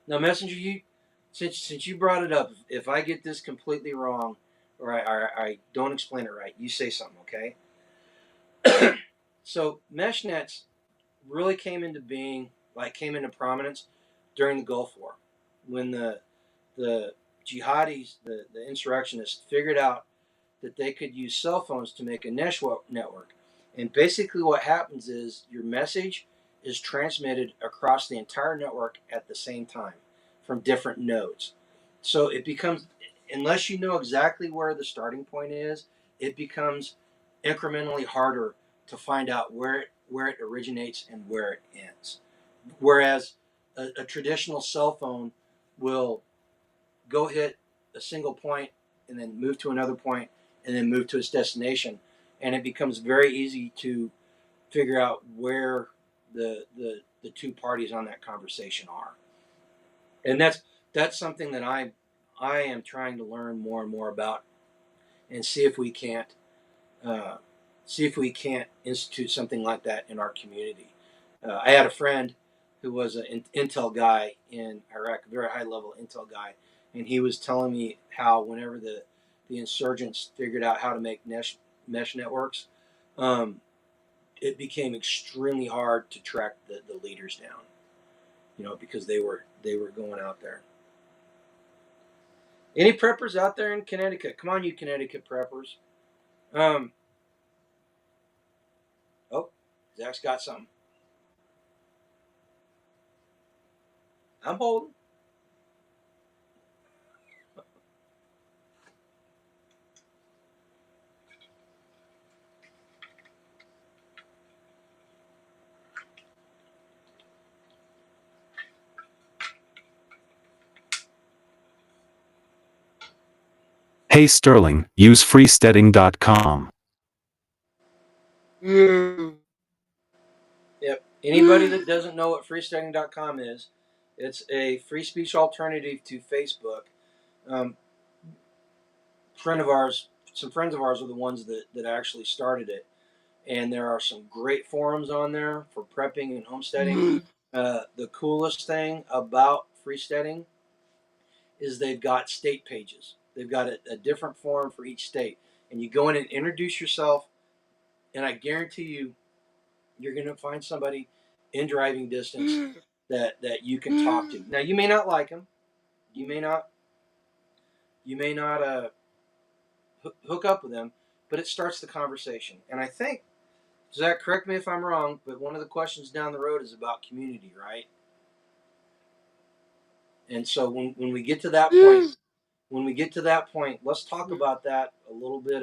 Now, Messenger, since you brought it up, if I get this completely wrong, or I don't explain it right, you say something, okay? So mesh nets really came into prominence during the Gulf War, when the jihadis, the insurrectionists, figured out that they could use cell phones to make a mesh network. And basically what happens is your message is transmitted across the entire network at the same time from different nodes. So it becomes, unless you know exactly where the starting point is, it becomes incrementally harder to find out where it originates and where it ends. Whereas a traditional cell phone will go hit a single point and then move to another point and then move to its destination, and it becomes very easy to figure out where the two parties on that conversation are. And that's something that I am trying to learn more and more about, and see if we can't institute something like that in our community. I had a friend who was an Intel guy in Iraq, a very high level Intel guy, and he was telling me how whenever the insurgents figured out how to make mesh networks, it became extremely hard to track the leaders down, because they were going out there. Any preppers out there in Connecticut? Come on, you Connecticut preppers. Oh, Zach's got something. I'm holding. Hey Sterling, use freesteading.com. Yep. Anybody that doesn't know what freesteading.com is, it's a free speech alternative to Facebook. Um, some friends of ours are the ones that actually started it. And there are some great forums on there for prepping and homesteading. The coolest thing about freesteading is they've got state pages. They've got a different forum for each state. And you go in and introduce yourself, and I guarantee you're going to find somebody in driving distance that you can talk to. Now, you may not like them. You may not hook up with them, but it starts the conversation. And I think, Zach, correct me if I'm wrong, but one of the questions down the road is about community, right? And so when we get to that point, let's talk about that a little bit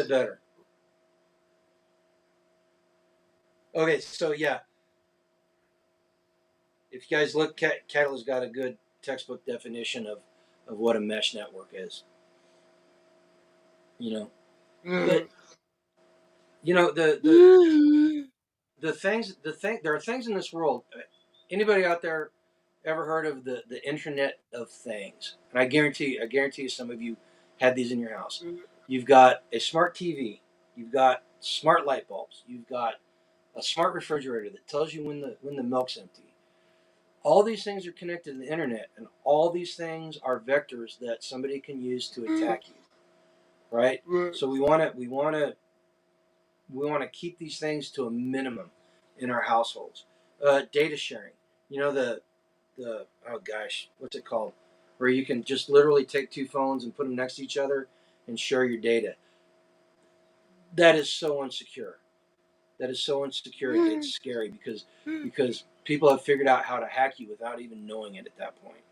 better. Okay, so yeah, if you guys look, Cataly's got a good textbook definition of what a mesh network is. But there are things in this world. Anybody out there ever heard of the Internet of Things? And I guarantee you, some of you had these in your house. You've got a smart TV, you've got smart light bulbs, you've got a smart refrigerator that tells you when the milk's empty. All these things are connected to the internet, and all these things are vectors that somebody can use to attack you, right? So we want to keep these things to a minimum in our households. Data sharing, the oh gosh, what's it called? Where you can just literally take two phones and put them next to each other and share your data. That is so insecure. It's scary because people have figured out how to hack you without even knowing it at that point.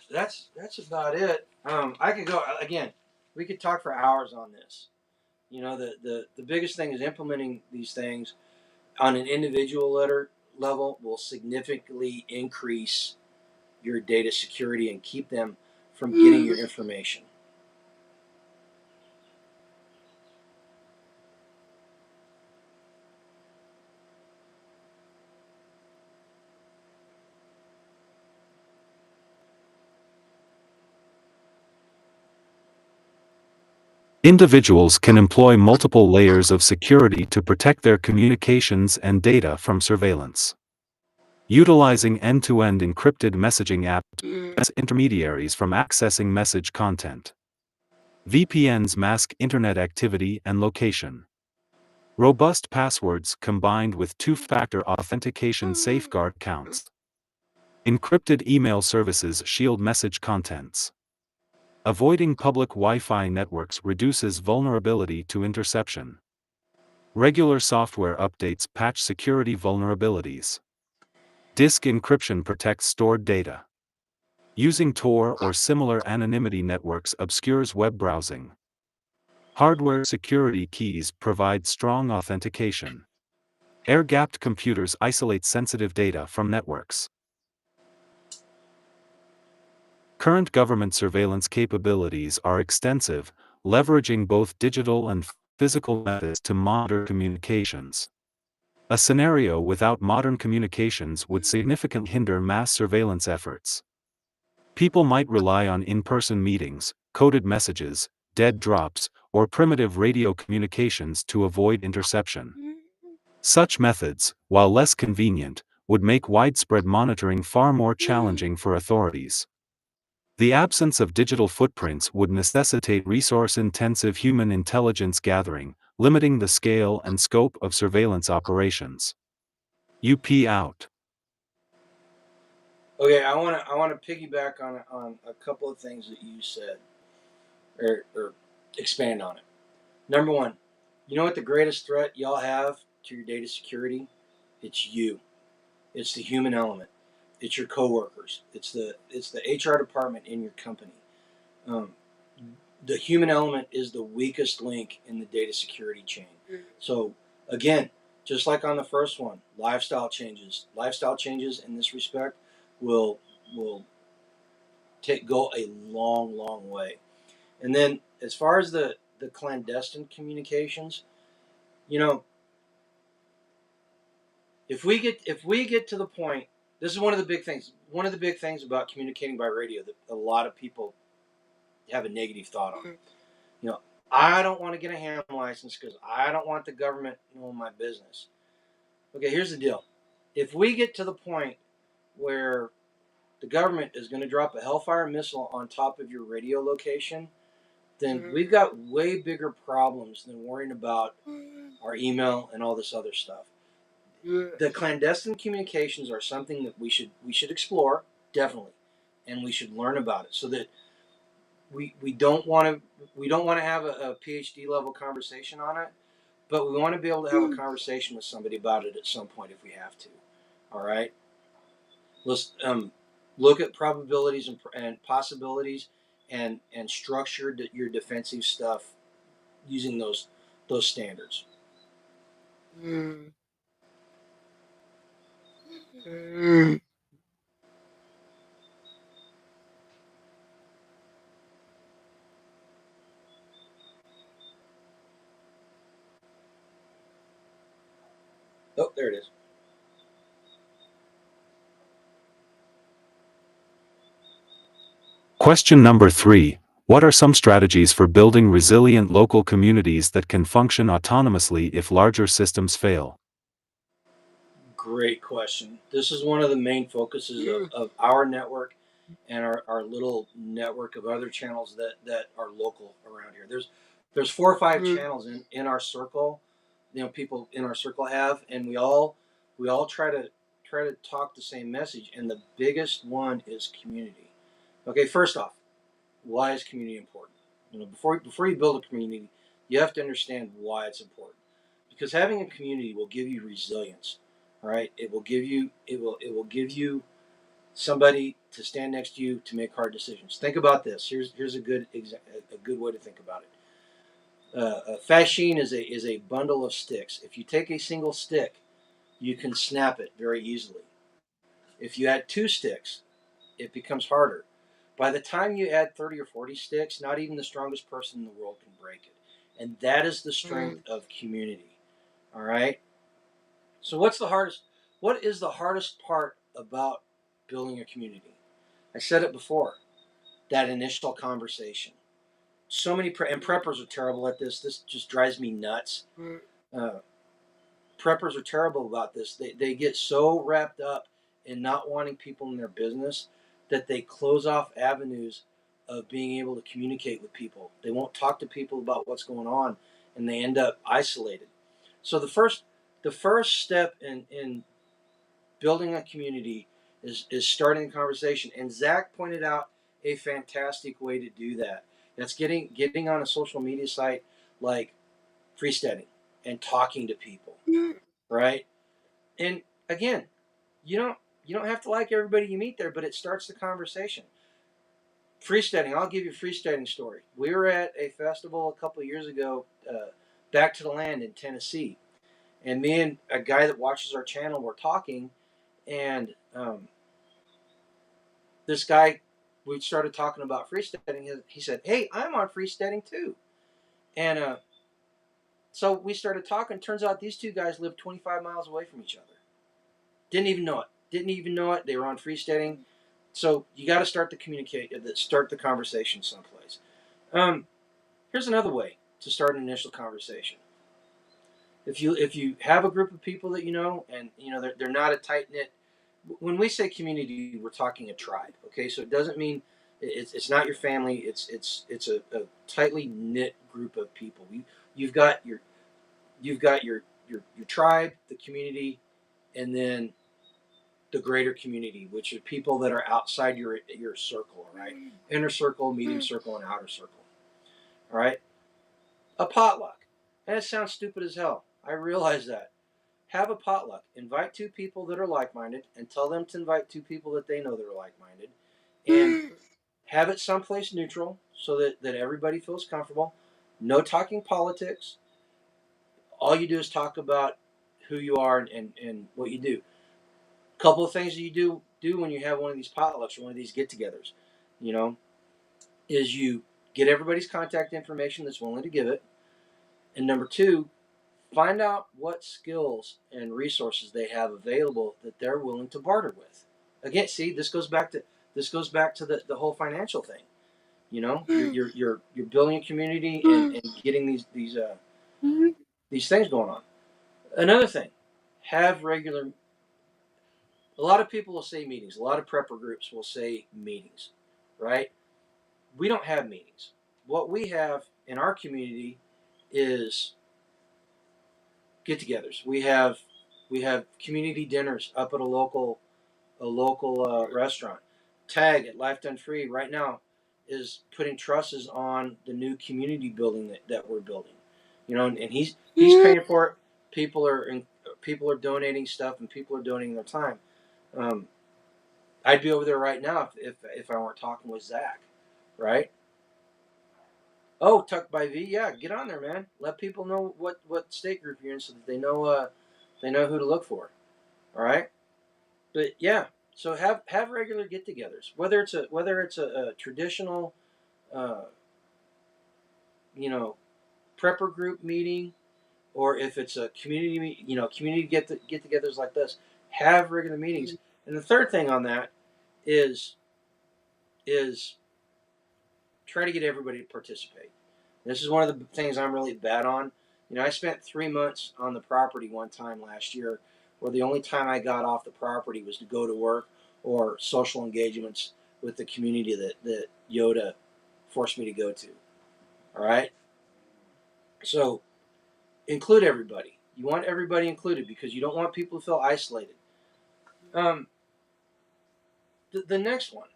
That's about it. I could go again. We could talk for hours on this. The biggest thing is implementing these things on an individual level will significantly increase your data security and keep them from getting your information. Individuals can employ multiple layers of security to protect their communications and data from surveillance. Utilizing end-to-end encrypted messaging apps as intermediaries from accessing message content. VPNs mask internet activity and location. Robust passwords combined with two-factor authentication safeguard counts. Encrypted email services shield message contents. Avoiding public Wi-Fi networks reduces vulnerability to interception. Regular software updates patch security vulnerabilities. Disk encryption protects stored data. Using Tor or similar anonymity networks obscures web browsing. Hardware security keys provide strong authentication. Air-gapped computers isolate sensitive data from networks. Current government surveillance capabilities are extensive, leveraging both digital and physical methods to monitor communications. A scenario without modern communications would significantly hinder mass surveillance efforts. People might rely on in-person meetings, coded messages, dead drops, or primitive radio communications to avoid interception. Such methods, while less convenient, would make widespread monitoring far more challenging for authorities. The absence of digital footprints would necessitate resource-intensive human intelligence gathering, limiting the scale and scope of surveillance operations. UP out. Okay, I want to piggyback on a couple of things that you said, or expand on it. Number one, you know what the greatest threat y'all have to your data security? It's you. It's the human element. It's your coworkers. It's the HR department in your company. Um, the human element is the weakest link in the data security chain. So again, just like on the first one, lifestyle changes. Lifestyle changes in this respect will will go a long way. And then as far as the clandestine communications, you know, if we get to the point, this is one of the big things. One of the big things about communicating by radio that a lot of people have a negative thought on. You know, I don't want to get a ham license because I don't want the government knowing my business. Okay, here's the deal. If we get to the point where the government is going to drop a Hellfire missile on top of your radio location, then we've got way bigger problems than worrying about our email and all this other stuff. The clandestine communications are something that we should explore, definitely, and we should learn about it so that we don't want to have a PhD level conversation on it, but we want to be able to have a conversation with somebody about it at some point if we have to. All right, let's look at probabilities and possibilities, and structure your defensive stuff using those standards. Oh, there it is. Question number 3. What are some strategies for building resilient local communities that can function autonomously if larger systems fail? Great question. This is one of the main focuses of our network and our little network of other channels that are local around here. There's 4 or 5 channels in our circle, people in our circle have, and we all try to talk the same message. And the biggest one is community. Okay, first off, why is community important? Before you build a community, you have to understand why it's important. Because having a community will give you resilience. All right, it will give you somebody to stand next to you to make hard decisions. Think about this. Here's a good way to think about it. A fascine is a bundle of sticks. If you take a single stick, you can snap it very easily. If you add 2 sticks, it becomes harder. By the time you add 30 or 40 sticks, not even the strongest person in the world can break it. And that is the strength of community. All right. So what is the hardest part about building a community? I said it before, that initial conversation. So many and preppers are terrible at this. This just drives me nuts. Uh, Preppers are terrible about this. They get so wrapped up in not wanting people in their business that they close off avenues of being able to communicate with people. They won't talk to people about what's going on, and they end up isolated. So the first step in building a community is starting a conversation. And Zach pointed out a fantastic way to do that. That's getting on a social media site like Freesteading and talking to people, right? And again, you don't have to like everybody you meet there, but it starts the conversation. Freesteading, I'll give you a freesteading story. We were at a festival a couple of years ago, Back to the Land in Tennessee, and me and a guy that watches our channel were talking, and this guy, we started talking about freesteading. He said, "Hey, I'm on freesteading too," and so we started talking. Turns out these 2 guys live 25 miles away from each other. Didn't even know it. Didn't even know it. They were on freesteading. So you got to start the conversation someplace. Here's another way to start an initial conversation. If you have a group of people that you know, and they're not a tight knit. When we say community, we're talking a tribe. Okay, so it doesn't mean it's not your family. It's a tightly knit group of people. You've got your tribe, the community, and then the greater community, which are people that are outside your circle, right? Inner circle, medium circle, and outer circle. All right. A potluck. And it sounds stupid as hell. I realize that. Have a potluck. Invite two people that are like-minded, and tell them to invite two people that they know that are like-minded, and have it someplace neutral so that everybody feels comfortable. No talking politics. All you do is talk about who you are and what you do. A couple of things that you do when you have one of these potlucks or one of these get-togethers, you know, is you get everybody's contact information that's willing to give it, and number two, find out what skills and resources they have available that they're willing to barter with. Again, see, this goes back to the whole financial thing. You know, you're building a community and getting these things going on. Another thing, have regular. A lot of people will say meetings. A lot of prepper groups will say meetings, right? We don't have meetings. What we have in our community is get-togethers. We have community dinners up at a local restaurant. Tag at LifeDoneFree right now is putting trusses on the new community building that we're building. You know, and he's paying for it. People are donating stuff, and people are donating their time. I'd be over there right now if I weren't talking with Zach, right? Oh, Tucked by V, yeah, get on there, man. Let people know what state group you're in so that they know who to look for. All right, but yeah, so have regular get-togethers, whether it's a traditional, uh, prepper group meeting, or if it's a community get-togethers like this. Have regular meetings, and the third thing on that is try to get everybody to participate. This is one of the things I'm really bad on. I spent 3 months on the property one time last year, where the only time I got off the property was to go to work or social engagements with the community that Yoda forced me to go to. All right? So include everybody. You want everybody included because you don't want people to feel isolated. The next one,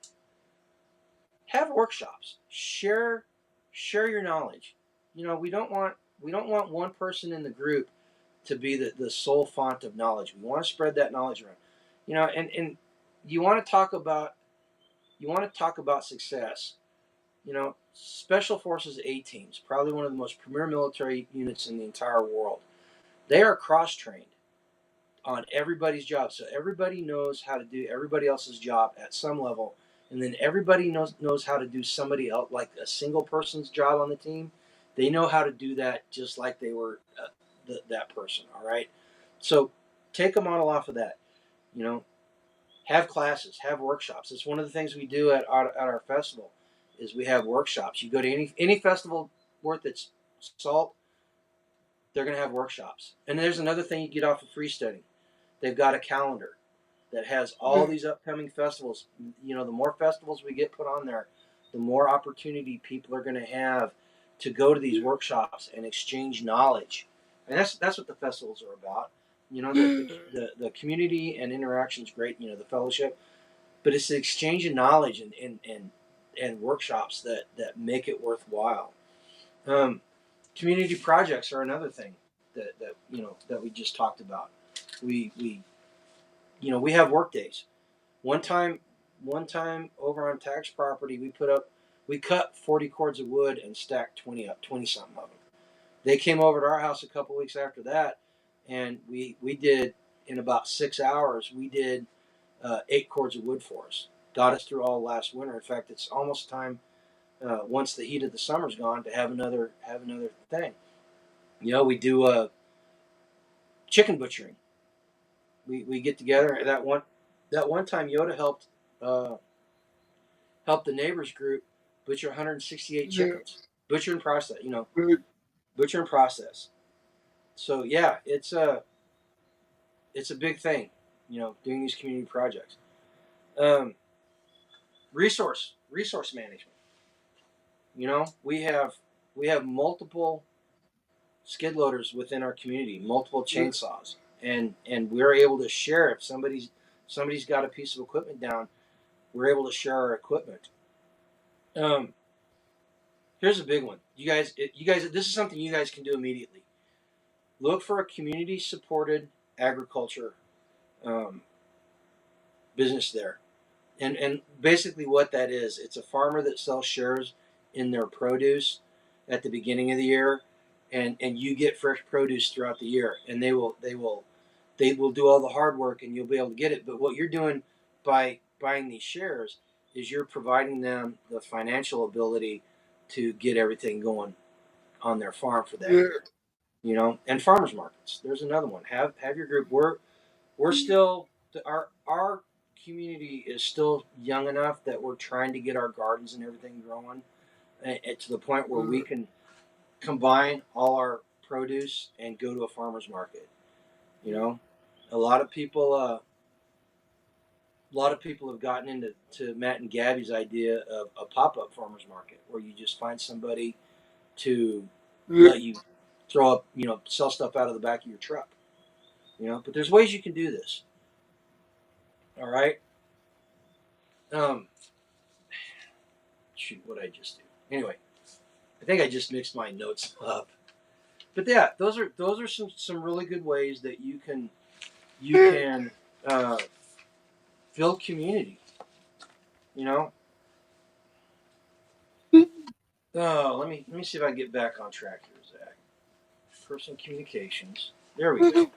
have workshops. Share your knowledge. We don't want one person in the group to be the sole font of knowledge. We want to spread that knowledge around. And you want to talk about success. Special Forces A teams, probably one of the most premier military units in the entire world. They are cross-trained on everybody's job, so everybody knows how to do everybody else's job at some level, and then everybody knows how to do somebody else, like a single person's job on the team. They know how to do that just like they were that person. All right, so take a model off of that. Have classes, have workshops. It's one of the things we do at our festival is we have workshops. You go to any festival worth its salt, they're going to have workshops. And there's another thing you get off of free study. They've got a calendar that has all these upcoming festivals. The more festivals we get put on there, the more opportunity people are going to have to go to these workshops and exchange knowledge. And that's what the festivals are about. The community and interaction is great. The fellowship, but it's the exchange of knowledge and workshops that make it worthwhile. Community projects are another thing that we just talked about. We have work days. One time over on tax property, we cut 40 cords of wood and stacked 20 something of them. They came over to our house a couple weeks after that, and we did, in about 6 hours, we did 8 cords of wood for us. Got us through all last winter. In fact, it's almost time, once the heat of the summer's gone, to have another thing. We do chicken butchering. We get together. That one time, Yoda helped the neighbors group butcher 168 chickens. Butcher and process. Butcher and process. So yeah, it's a big thing. Doing these community projects. Resource management. We have multiple skid loaders within our community, multiple chainsaws, and we're able to share. If somebody's got a piece of equipment down, we're able to share our equipment. Um, Here's a big one. You guys, this is something you guys can do immediately. Look for a community-supported agriculture um, business there, and basically what that is, it's a farmer that sells shares in their produce at the beginning of the year, and you get fresh produce throughout the year, and they will do all the hard work, and you'll be able to get it. But what you're doing by buying these shares is you're providing them the financial ability to get everything going on their farm for that year. And farmers markets. There's another one. Have your group. We're still our community is still young enough that we're trying to get our gardens and everything growing to the point where we can combine all our produce and go to a farmers market. You know, a lot of people have gotten into Matt and Gabby's idea of a pop-up farmers market where you just find somebody to let you throw up, sell stuff out of the back of your truck. But there's ways you can do this. All right. Um, Shoot, what I just do. Anyway, I think I just mixed my notes up. But yeah, those are some really good ways that you can build community. You know. Oh, let me see if I can get back on track here, Zach. Personal communications. There we go.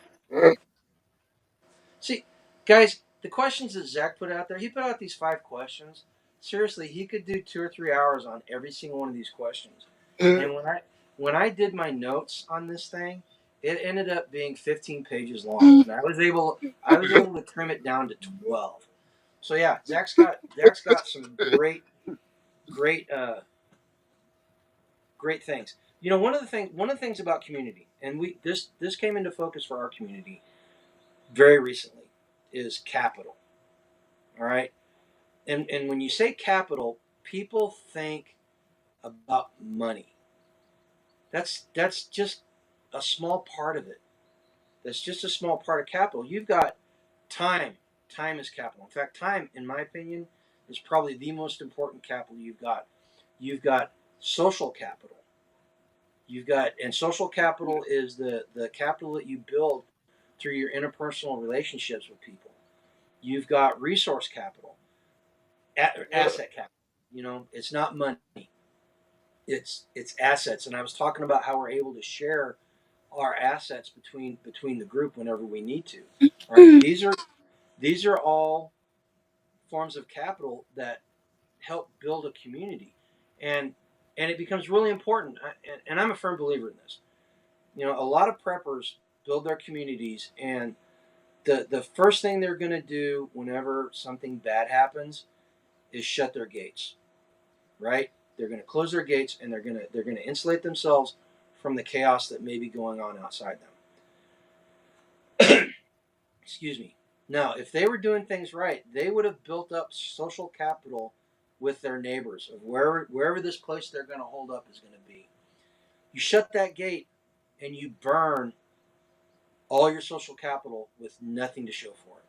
See, guys, the questions that Zach put out there, he put out these 5 questions. Seriously, he could do 2 or 3 hours on every single one of these questions. And when I did my notes on this thing, it ended up being 15 pages long, and I was able to trim it down to 12. So yeah, Zach's got some great great things. One of the things about community, and this came into focus for our community very recently, is capital. All right, and when you say capital, people think about money. That's just a small part of it. That's just a small part of capital. You've got time. Time is capital. In fact, time, in my opinion, is probably the most important capital you've got. You've got social capital. And social capital is the capital that you build through your interpersonal relationships with people. You've got resource capital, asset capital. It's not money. It's assets. And I was talking about how we're able to share our assets between the group whenever we need to. Right? These are all forms of capital that help build a community, and it becomes really important. And I'm a firm believer in this. A lot of preppers build their communities, and the first thing they're going to do whenever something bad happens is shut their gates. Right? They're going to close their gates, and they're going to insulate themselves from the chaos that may be going on outside them. Excuse me. Now, if they were doing things right, they would have built up social capital with their neighbors of wherever this place they're going to hold up is going to be. You shut that gate and you burn all your social capital with nothing to show for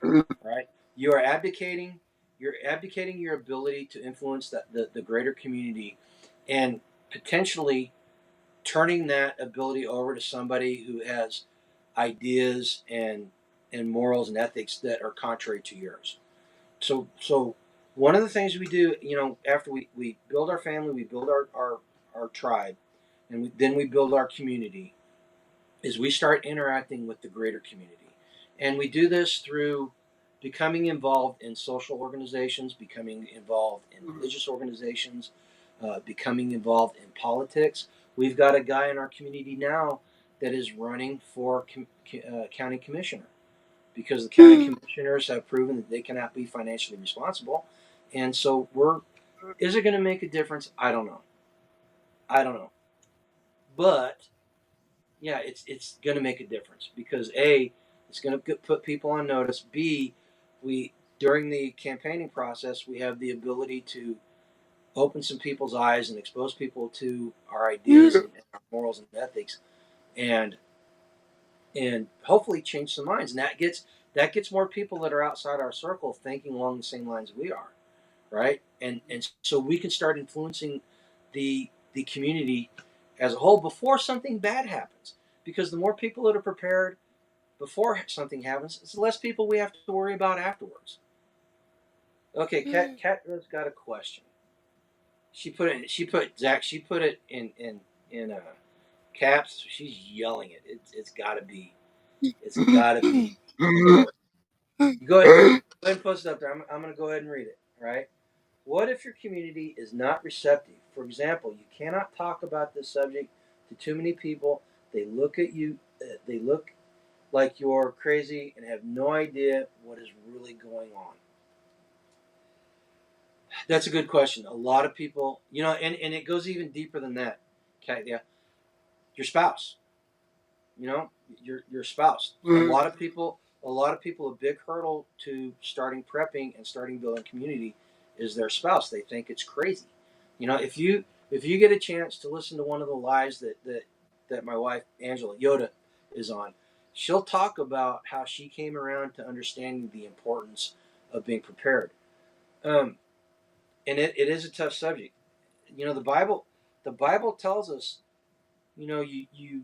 it. Right? You are abdicating. You're abdicating your ability to influence the greater community, and potentially turning that ability over to somebody who has ideas and morals and ethics that are contrary to yours. So one of the things we do, after we build our family, we build our tribe, and then we build our community, is we start interacting with the greater community. And we do this through becoming involved in social organizations, becoming involved in religious organizations, becoming involved in politics. We've got a guy in our community now that is running for county commissioner, because the county commissioners have proven that they cannot be financially responsible. And so is it going to make a difference? I don't know. But yeah, it's going to make a difference, because A, it's going to put people on notice. B, we during the campaigning process, we have the ability to open some people's eyes and expose people to our ideas and our morals and ethics. And and hopefully change some minds. And that gets more people that are outside our circle thinking along the same lines we are, right? And so we can start influencing the community as a whole before something bad happens. Because the more people that are prepared before something happens, it's the less people we have to worry about afterwards. Okay, Kat has got a question. She put it in caps. She's yelling it. It's got to be. It's got to be important. Go ahead and post it up there. I'm going to go ahead and read it. All right. What if your community is not receptive? For example, you cannot talk about this subject to too many people. They look at you. They look like you're crazy and have no idea what is really going on. That's a good question. A lot of people, and it goes even deeper than that. Okay, yeah, your spouse. Your spouse. A lot of people, a big hurdle to starting prepping and starting building community is their spouse. They think it's crazy. If you get a chance to listen to one of the lives that my wife Angela Yoda is on, she'll talk about how she came around to understanding the importance of being prepared. Um, and it is a tough subject. The Bible tells us, you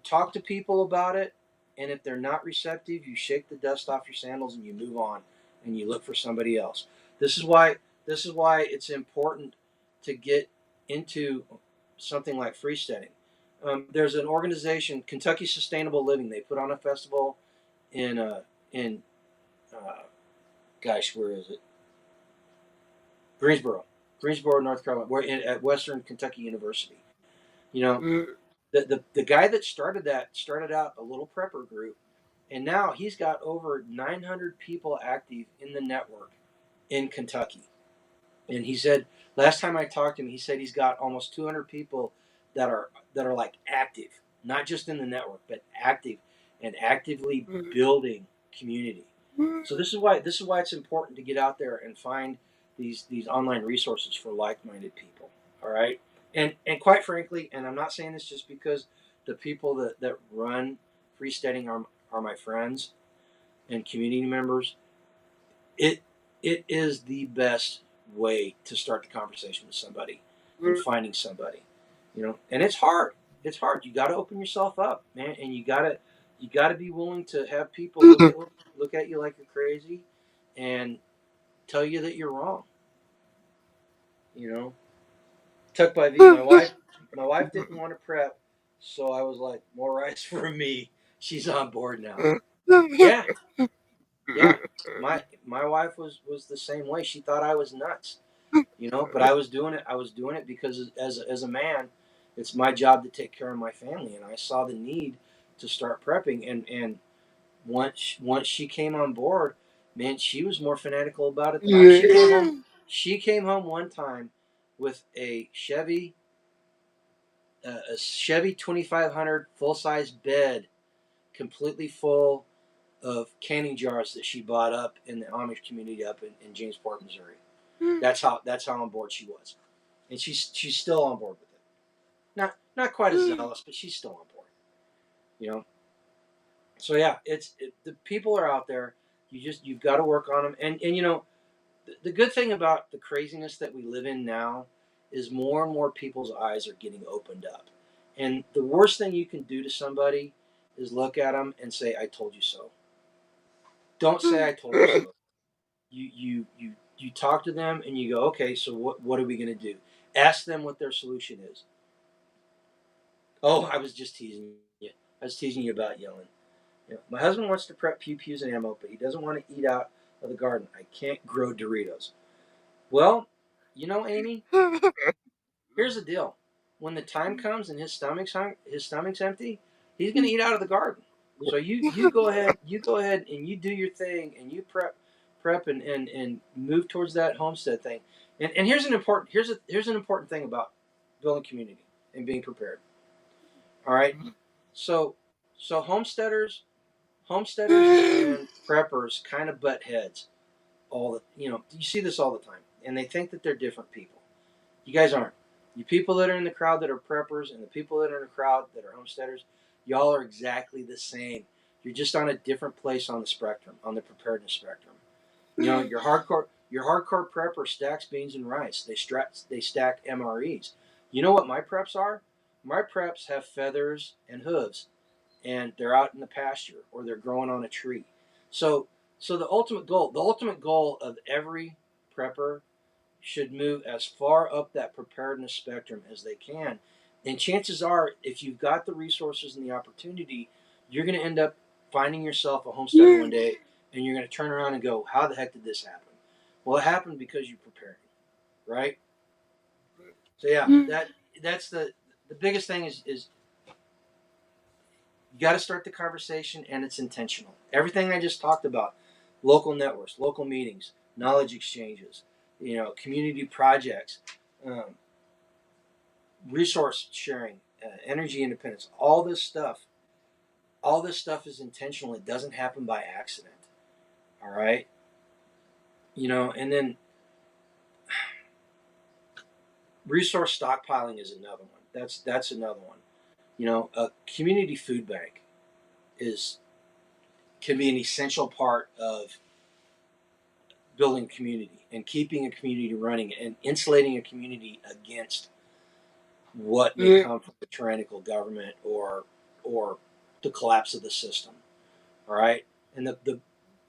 talk to people about it, and if they're not receptive, you shake the dust off your sandals and you move on, and you look for somebody else. This is why it's important to get into something like freesteading. There's an organization, Kentucky Sustainable Living. They put on a festival in uh, gosh, where is it? Greensboro, North Carolina. At Western Kentucky University. You know, the guy that started out a little prepper group, and now he's got over 900 people active in the network in Kentucky. And he said last time I talked to him, he said he's got almost 200 people that are like active, not just in the network, but active and actively building community. So this is why it's important to get out there and find these online resources for like-minded people. All right, and quite frankly, and I'm not saying this just because the people that run freesteading are my friends and community members. It it is the best way to start the conversation with somebody and finding somebody. And it's hard. It's hard. You got to open yourself up, man, and you got to be willing to have people look at you like you're crazy and tell you that you're wrong. You know, Tuck by V. My wife didn't want to prep, so I was like, more rice for me. She's on board now. Yeah, yeah. My wife was the same way. She thought I was nuts. But I was doing it. I was doing it because as a man, it's my job to take care of my family, and I saw the need to start prepping. And once she came on board, man, she was more fanatical about it than I. She came home. She came home one time with a Chevy 2500 full size bed, completely full of canning jars that she bought up in the Amish community up in Jamesport, Missouri. That's how on board she was, and she's still on board with it. Not quite as zealous, but she's still on board. You know. So yeah, the people are out there. You've got to work on them, and the good thing about the craziness that we live in now is more and more people's eyes are getting opened up, and the worst thing you can do to somebody is look at them and say, "I told you so." Don't say, "I told you so." You talk to them and you go, okay, so what are we going to do? Ask them what their solution is. Oh, I was just teasing you. I was teasing you about yelling. My husband wants to prep pew pews and ammo, but he doesn't want to eat out of the garden. I can't grow Doritos. Well, Amy, here's the deal. When the time comes and his stomach's empty, he's going to eat out of the garden. So you go ahead and you do your thing and you prep and move towards that homestead thing. And here's an important thing about building community and being prepared. All right. So homesteaders and preppers kind of butt heads you see this all the time, and they think that they're different people. You guys aren't. You people that are in the crowd that are preppers and the people that are in the crowd that are homesteaders, Y'all are exactly the same. You're just on a different place on the spectrum, on the preparedness spectrum. You know, your hardcore prepper stacks beans and rice. They stack MREs. You know what my preps are? My preps have feathers and hooves, and they're out in the pasture or they're growing on a tree. So the ultimate goal of every prepper should move as far up that preparedness spectrum as they can. And chances are, if you've got the resources and the opportunity, you're going to end up finding yourself a homestead one day, and you're going to turn around and go, "How the heck did this happen?" Well, it happened because you prepared, right? So yeah, that's the biggest thing is you got to start the conversation, and it's intentional. Everything I just talked about, local networks, local meetings, knowledge exchanges, community projects, um, resource sharing, energy independence, all this stuff is intentional. It doesn't happen by accident. All right. And then resource stockpiling is another one. That's another one. A community food bank is can be an essential part of building community and keeping a community running and insulating a community against what may come from a tyrannical government or the collapse of the system. All right. And the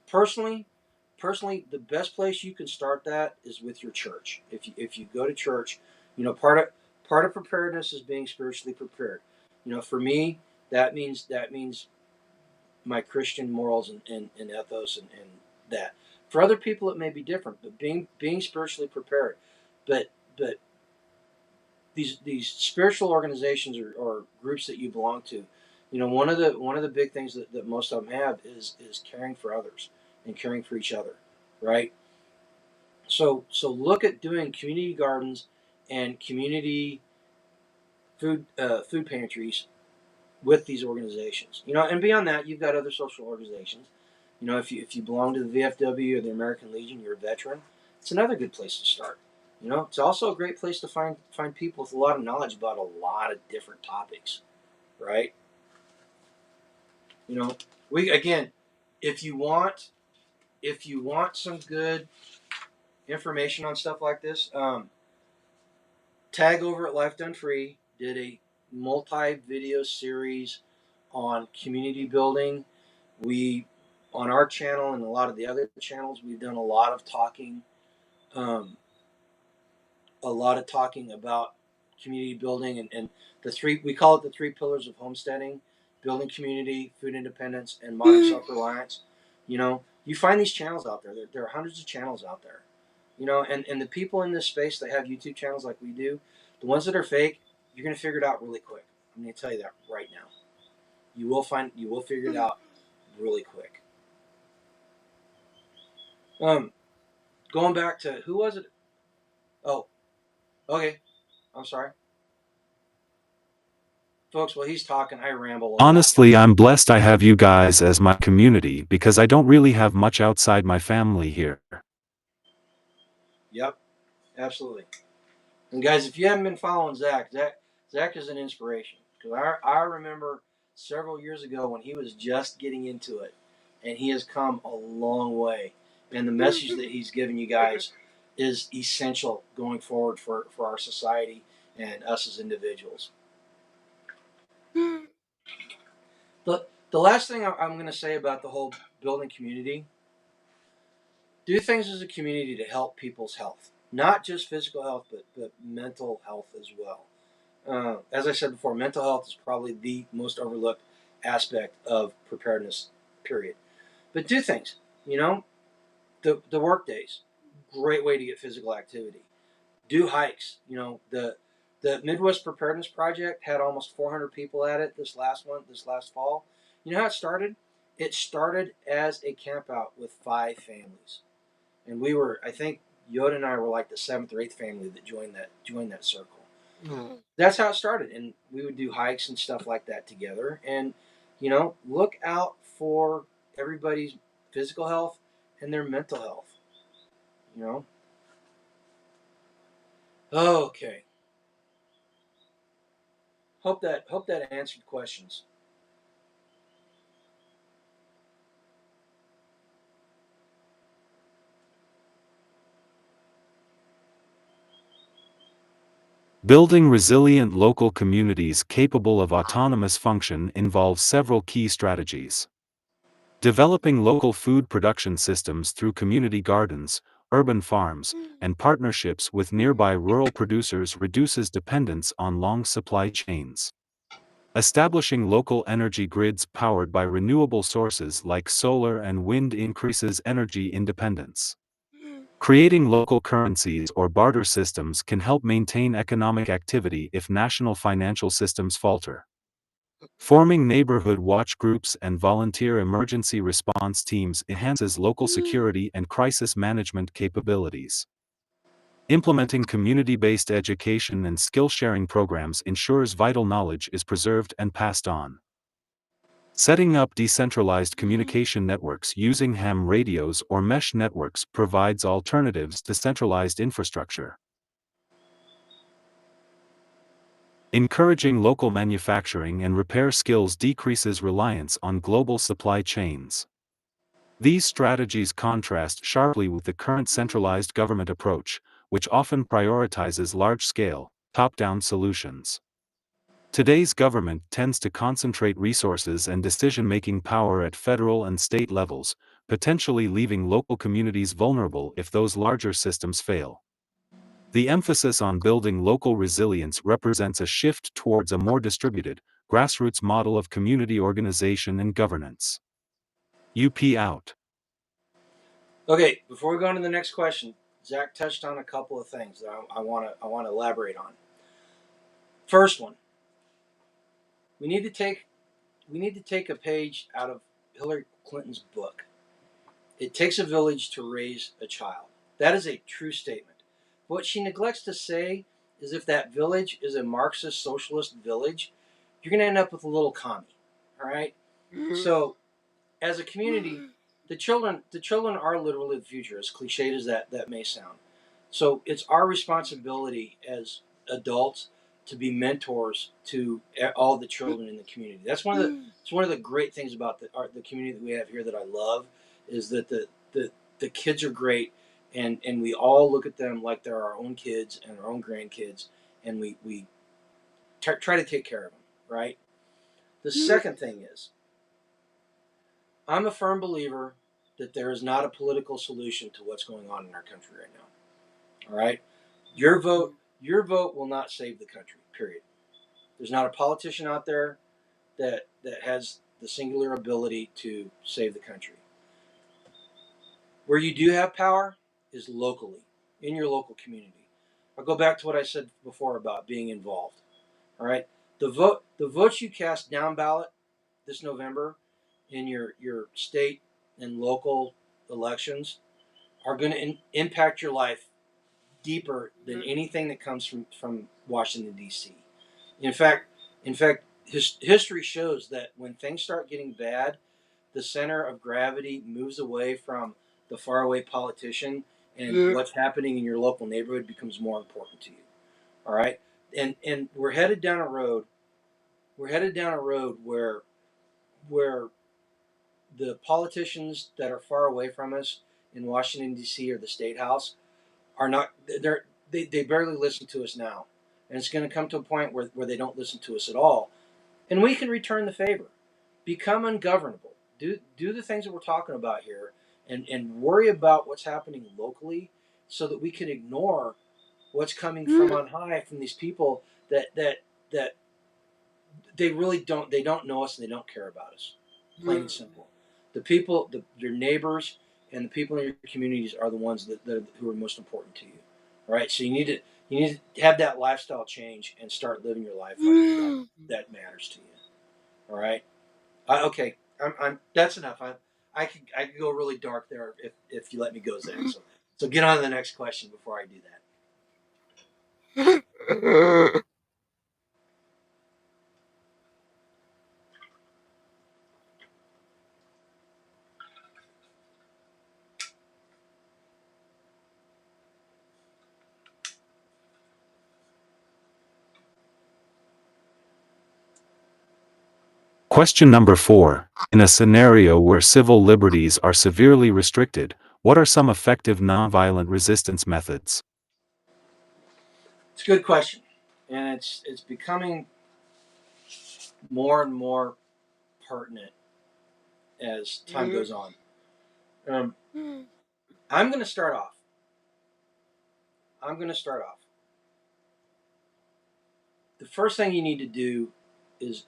personally, the best place you can start that is with your church. If you go to church, part of preparedness is being spiritually prepared. For me, that means my Christian morals and ethos and that. For other people, it may be different, but being spiritually prepared. But these spiritual organizations or groups that you belong to, one of the big things that most of them have is caring for others and caring for each other, right? So look at doing community gardens and community food pantries with these organizations. And beyond that, you've got other social organizations. If you belong to the VFW or the American Legion, you're a veteran. It's another good place to start. It's also a great place to find people with a lot of knowledge about a lot of different topics, right? We again, if you want some good information on stuff like this, tag over at LifeDoneFree did a multi-video series on community building. We on our channel and a lot of the other channels, we've done a lot of talking. About community building and we call it the three pillars of homesteading: building community, food independence, and modern self-reliance. You find these channels out there. There are hundreds of channels out there. And the people in this space that have YouTube channels like we do, the ones that are fake, you're going to figure it out really quick. I'm going to tell you that right now. You will figure it out really quick. Going back to who was it? Oh, okay. I'm sorry. Folks, while he's talking, I ramble a lot. Honestly, I'm blessed I have you guys as my community because I don't really have much outside my family here. Yep, absolutely. And guys, if you haven't been following Zach is an inspiration. Because I remember several years ago when he was just getting into it, and he has come a long way. And the message that he's given you guys is essential going forward for our society and us as individuals. The last thing I'm going to say about the whole building community: do things as a community to help people's health, not just physical health, but mental health as well. As I said before, mental health is probably the most overlooked aspect of preparedness, period. But do things, the work days, great way to get physical activity. Do hikes. The Midwest Preparedness Project had almost 400 people at it this last fall. You know how it started? It started as a camp out with 5 families, and I think Yoda and I were like the 7th or 8th family that joined that circle. That's how it started, and we would do hikes and stuff like that together. And look out for everybody's physical health and their mental health. Okay. Hope that answered questions. Building resilient local communities capable of autonomous function involves several key strategies. Developing local food production systems through community gardens, urban farms, and partnerships with nearby rural producers reduces dependence on long supply chains. Establishing local energy grids powered by renewable sources like solar and wind increases energy independence. Creating local currencies or barter systems can help maintain economic activity if national financial systems falter. Forming neighborhood watch groups and volunteer emergency response teams enhances local security and crisis management capabilities. Implementing community-based education and skill-sharing programs ensures vital knowledge is preserved and passed on. Setting up decentralized communication networks using ham radios or mesh networks provides alternatives to centralized infrastructure. Encouraging local manufacturing and repair skills decreases reliance on global supply chains. These strategies contrast sharply with the current centralized government approach, which often prioritizes large-scale, top-down solutions. Today's government tends to concentrate resources and decision-making power at federal and state levels, potentially leaving local communities vulnerable if those larger systems fail. The emphasis on building local resilience represents a shift towards a more distributed, grassroots model of community organization and governance. UP out. Okay, before we go on to the next question, Zach touched on a couple of things that I want to elaborate on. First one, we need to take a page out of Hillary Clinton's book. It takes a village to raise a child. That is a true statement. What she neglects to say is if that village is a Marxist socialist village, you're going to end up with a little commie. All right? So, as a community, the children are literally the future, as cliched as that may sound. So, it's our responsibility as adults to be mentors to all the children in the community. It's one of the great things about the community that we have here that I love is that the kids are great, and we all look at them like they're our own kids and our own grandkids, and we try to take care of them, right? The second thing is, I'm a firm believer that there is not a political solution to what's going on in our country right now. All right? Your vote will not save the country, period. There's not a politician out there that has the singular ability to save the country. Where you do have power is locally, in your local community. I'll go back to what I said before about being involved. All right? The votes you cast down ballot this November in your state and local elections are going to impact your life deeper than anything that comes from Washington, D.C. In fact, history shows that when things start getting bad, the center of gravity moves away from the faraway politician, and what's happening in your local neighborhood becomes more important to you. All right, and we're headed down a road. We're headed down a road where the politicians that are far away from us in Washington, D.C. or the State House are not. They barely listen to us now, and it's going to come to a point where they don't listen to us at all, and we can return the favor, become ungovernable, do the things that we're talking about here, and worry about what's happening locally, so that we can ignore what's coming from on high from these people that they really don't know us and they don't care about us. Plain and simple. The people, your neighbors, and the people in your communities are the ones who are most important to you. All right, so you need to have that lifestyle change and start living your life like that matters to you. All right, okay, I'm that's enough. I could go really dark there if you let me go, Zach. So get on to the next question before I do that. Question number 4. In a scenario where civil liberties are severely restricted, what are some effective nonviolent resistance methods? It's a good question. and it's becoming more and more pertinent as time goes on. Um, I'm going to start off. The first thing you need to do is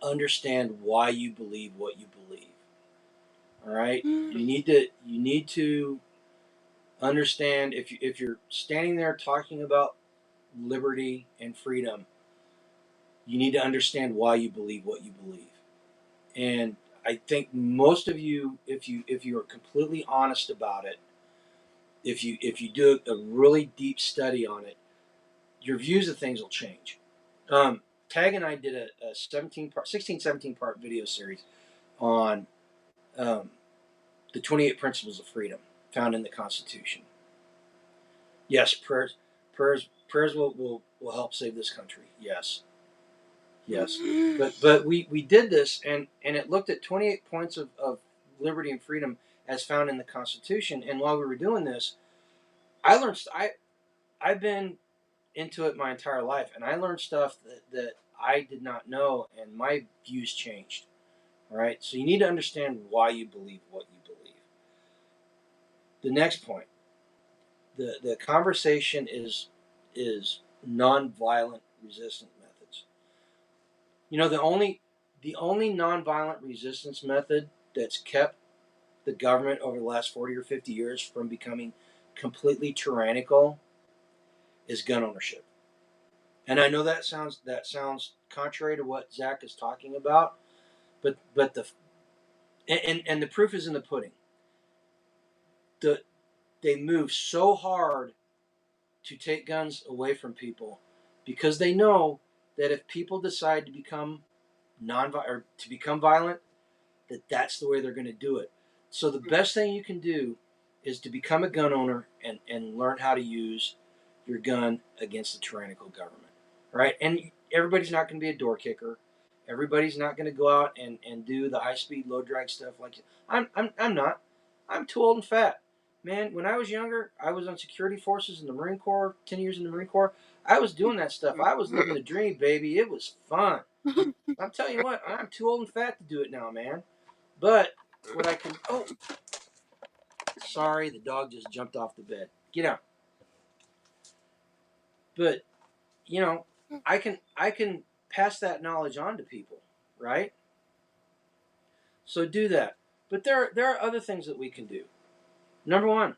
understand why you believe what you believe. All right, you need to understand if you're standing there talking about liberty and freedom, you need to understand why you believe what you believe. And I think most of you, if you are completely honest about it, if you do a really deep study on it, your views of things will change. Tag and I did a 16, 17 part video series on um, the 28 principles of freedom found in the Constitution. Yes, prayers will help save this country. Yes. But we did this, and it looked at 28 points of liberty and freedom as found in the Constitution. And while we were doing this, I've been into it my entire life, and I learned stuff that I did not know, and my views changed. All right, so you need to understand why you believe what you believe. The next point, the conversation is nonviolent resistance methods. You know, the only nonviolent resistance method that's kept the government over the last 40 or 50 years from becoming completely tyrannical is gun ownership. And I know that sounds contrary to what Zach is talking about, but the proof is in the pudding. They move so hard to take guns away from people because they know that if people decide to become violent, that's the way they're going to do it. So the best thing you can do is to become a gun owner and learn how to use your gun against the tyrannical government, right? And everybody's not going to be a door kicker. Everybody's not going to go out and do the high speed, low drag stuff like I'm not. I'm too old and fat. Man, when I was younger, I was on security forces in the Marine Corps, 10 years in the Marine Corps. I was doing that stuff. I was living the dream, baby. It was fun. I'm telling you what, I'm too old and fat to do it now, man. But what I can sorry, the dog just jumped off the bed. Get out. But you know, I can pass that knowledge on to people, right? So do that. But there are other things that we can do. Number one,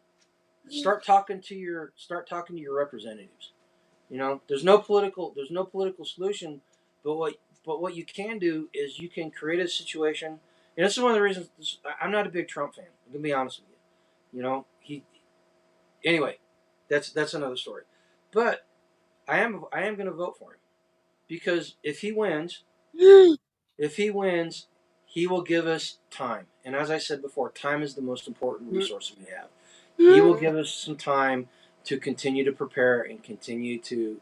start talking to your representatives. You know, there's no political solution, but what you can do is you can create a situation. And this is one of the reasons I'm not a big Trump fan. I'm gonna be honest with you. You know, anyway, that's another story. But I am going to vote for him because if he wins, he will give us time. And as I said before, time is the most important resource we have. He will give us some time to continue to prepare and continue to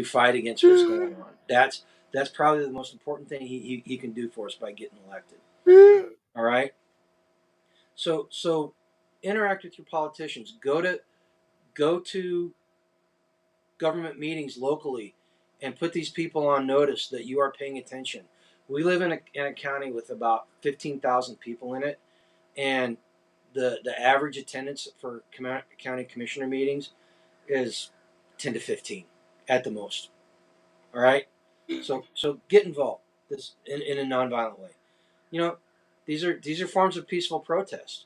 fight against what's going on. That's probably the most important thing he can do for us by getting elected. All right. So interact with your politicians. Go to government meetings locally and put these people on notice that you are paying attention. We live in a county with about 15,000 people in it, and the average attendance for county commissioner meetings is 10 to 15 at the most. All right, so get involved this in a nonviolent way. You know, these are forms of peaceful protest.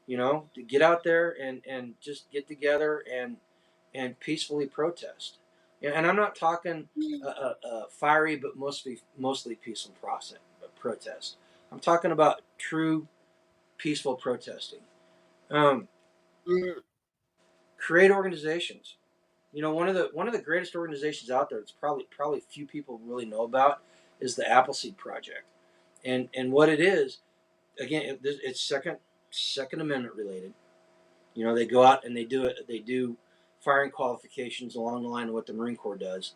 You know, to get out there and just get together and peacefully protest. And I'm not talking a fiery, but mostly peaceful protest. I'm talking about true peaceful protesting. Um, Create organizations. You know, one of the greatest organizations out there that's probably few people really know about is the Appleseed Project. And what it is, again, it's Second Amendment related. You know, they go out and they do firing qualifications along the line of what the Marine Corps does,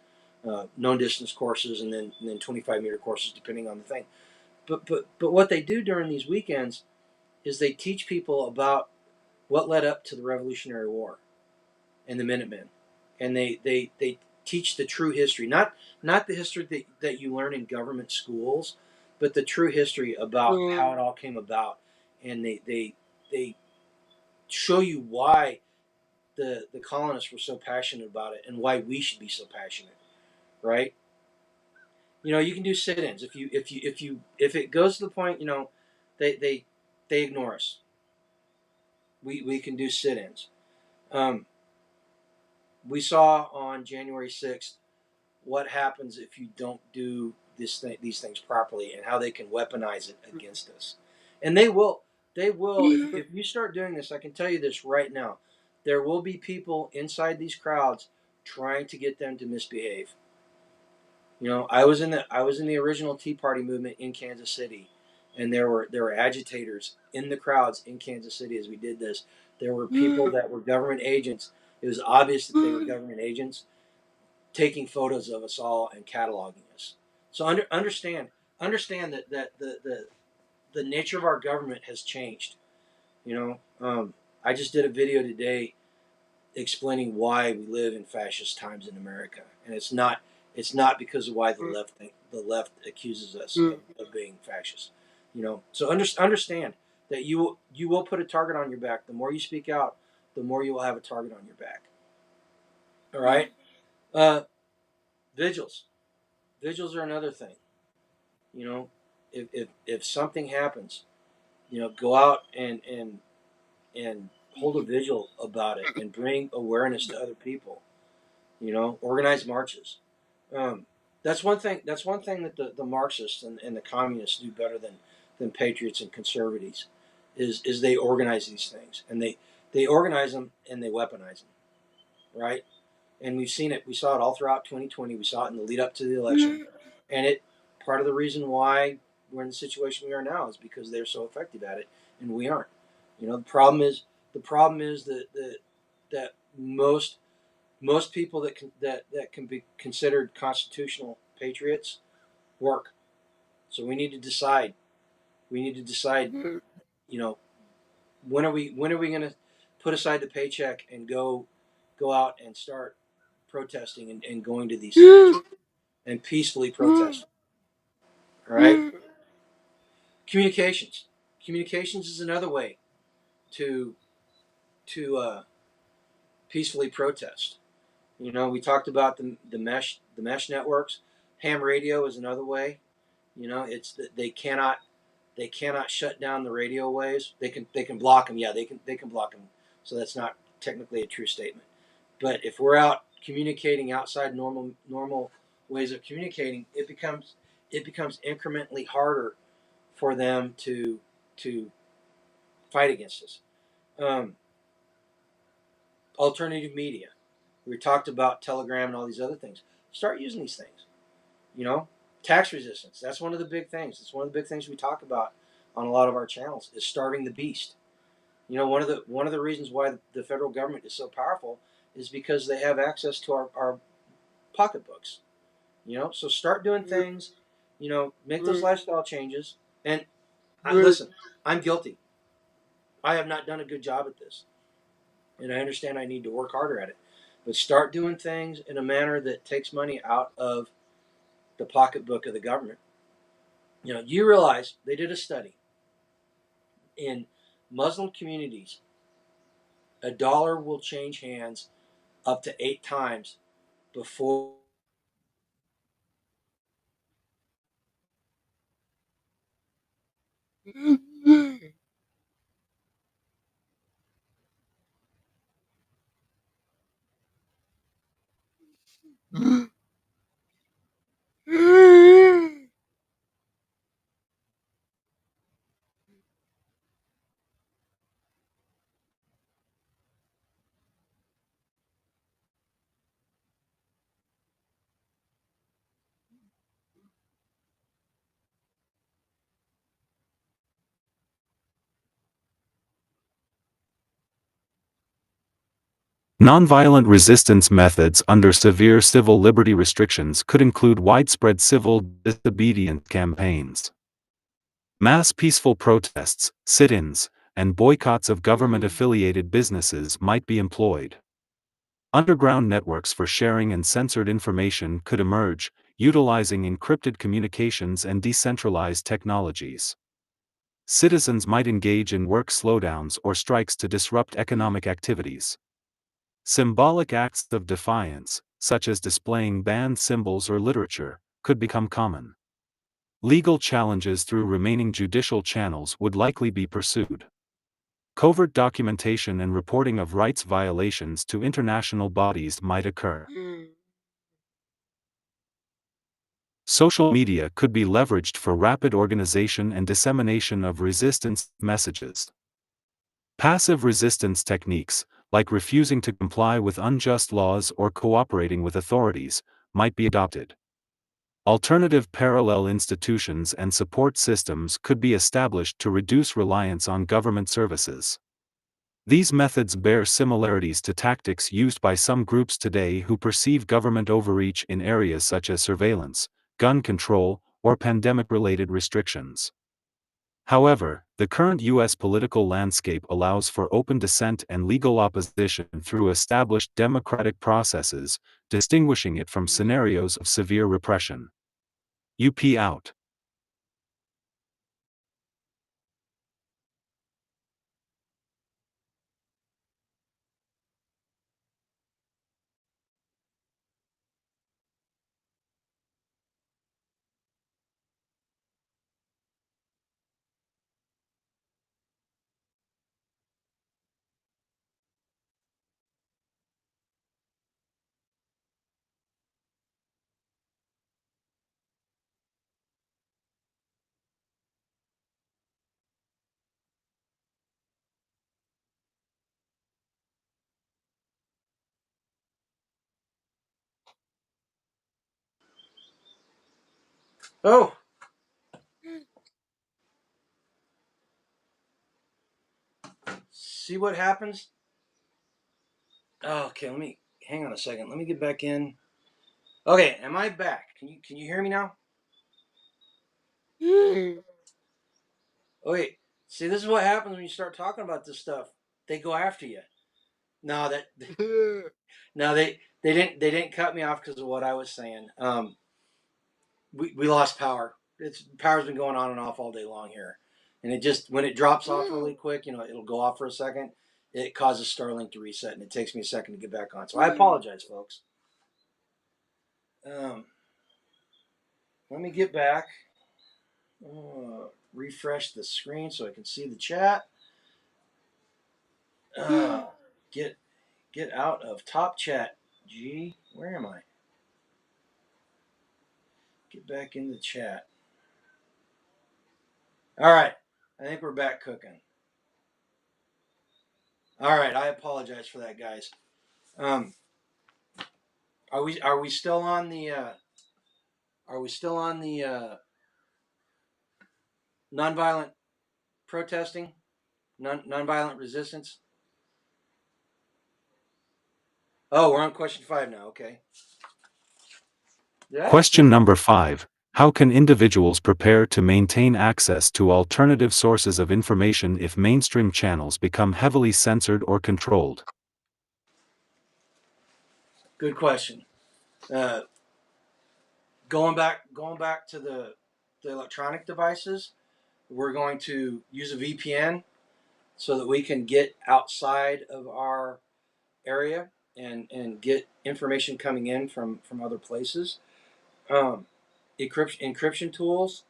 known distance courses and then 25-meter courses depending on the thing. But what they do during these weekends is they teach people about what led up to the Revolutionary War and the Minutemen, and they teach the true history, not the history that you learn in government schools, but the true history about how it all came about, and they show you why the colonists were so passionate about it and why we should be so passionate, right? You can do sit-ins if it goes to the point, they they they ignore us. We can do sit-ins. Um, we saw on January 6th what happens if you don't do these things properly, and how they can weaponize it against us. And they will if you start doing this. I can tell you this right now: there will be people inside these crowds trying to get them to misbehave. I was in the original Tea Party movement in Kansas City, and there were agitators in the crowds in Kansas City as we did this. There were people that were government agents. It was obvious that they were government agents taking photos of us all and cataloging us. So understand that the nature of our government has changed. I just did a video today explaining why we live in fascist times in America, and it's not because of why the left accuses us of being fascist. So understand that you will put a target on your back. The more you speak out, the more you will have a target on your back. All right. Uh, vigils. Vigils are another thing. You know, if something happens, go out and hold a vigil about it and bring awareness to other people. Organize marches. Um, that's one thing. That's one thing that the Marxists and the communists do better than patriots and conservatives, is they organize these things, and they organize them and they weaponize them, right? And we've seen it. We saw it all throughout 2020. We saw it in the lead up to the election, and part of the reason why we're in the situation we are now is because they're so effective at it and we aren't. The problem is that most people that can be considered constitutional patriots work. So we need to decide. We need to decide. You know, when are we going to put aside the paycheck and go out and start protesting and going to these things and peacefully protesting. All right. Communications. Communications is another way to peacefully protest. We talked about the mesh networks. Ham radio is another way. It's that they cannot shut down the radio waves. They can block them. Yeah, they can block them. So that's not technically a true statement. But if we're out communicating outside normal ways of communicating, it becomes incrementally harder for them to fight against us. Um, Alternative media. We talked about Telegram and all these other things. Start using these things. You know, Tax resistance. That's one of the big things. It's one of the big things we talk about on a lot of our channels, is starving the beast. One of the reasons why the federal government is so powerful is because they have access to our pocketbooks. So start doing things. Make those lifestyle changes. And listen, I'm guilty. I have not done a good job at this, and I understand I need to work harder at it. But start doing things in a manner that takes money out of the pocketbook of the government. You realize they did a study in Muslim communities. A dollar will change hands up to 8 times before Nonviolent resistance methods under severe civil liberty restrictions could include widespread civil disobedience campaigns. Mass peaceful protests, sit-ins, and boycotts of government-affiliated businesses might be employed. Underground networks for sharing and censored information could emerge, utilizing encrypted communications and decentralized technologies. Citizens might engage in work slowdowns or strikes to disrupt economic activities. Symbolic acts of defiance, such as displaying banned symbols or literature, could become common. Legal challenges through remaining judicial channels would likely be pursued. Covert documentation and reporting of rights violations to international bodies might occur. Social media could be leveraged for rapid organization and dissemination of resistance messages. Passive resistance techniques, like refusing to comply with unjust laws or cooperating with authorities, might be adopted. Alternative parallel institutions and support systems could be established to reduce reliance on government services. These methods bear similarities to tactics used by some groups today who perceive government overreach in areas such as surveillance, gun control, or pandemic-related restrictions. However, the current U.S. political landscape allows for open dissent and legal opposition through established democratic processes, distinguishing it from scenarios of severe repression. UP out. Oh, see what happens? Oh, okay, let me hang on a second. Let me get back in. Okay, am I back? Can you hear me now? Okay. See, this is what happens when you start talking about this stuff. They go after you. No, that no, they didn't cut me off because of what I was saying. We lost power. Power's been going on and off all day long here, and it just when it drops off really quick, it'll go off for a second. It causes Starlink to reset, and it takes me a second to get back on. So I apologize, folks. Um, Let me get back. Refresh the screen so I can see the chat. Uh, get get out of top chat. Gee, where am I? Get back in the chat. All right, I think we're back cooking. All right, I apologize for that, guys. Um, are we still on the nonviolent protesting, nonviolent resistance? Oh, we're on question 5 now. Okay. Question number 5. How can individuals prepare to maintain access to alternative sources of information if mainstream channels become heavily censored or controlled? Good question. Uh, going back to the electronic devices, we're going to use a VPN so that we can get outside of our area and get information coming in from other places. Um, encryption tools,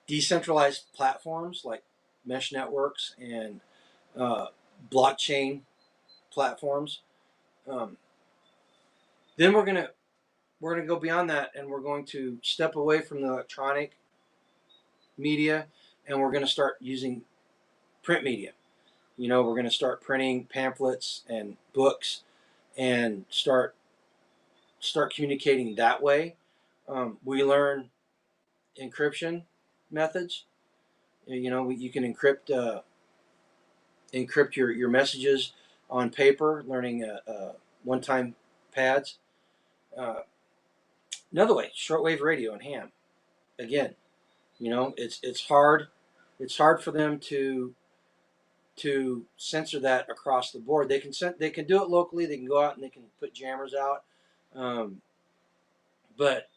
decentralized platforms like mesh networks and uh, blockchain platforms. Um, then we're gonna go beyond that, and we're going to step away from the electronic media, and we're going to start using print media. We're going to start printing pamphlets and books, and start communicating that way. We learn encryption methods. You can encrypt your messages on paper, learning one-time pads. Uh, Another way, shortwave radio and ham. Again, it's hard. It's hard for them to to censor that across the board. They can do it locally. They can go out and they can put jammers out, but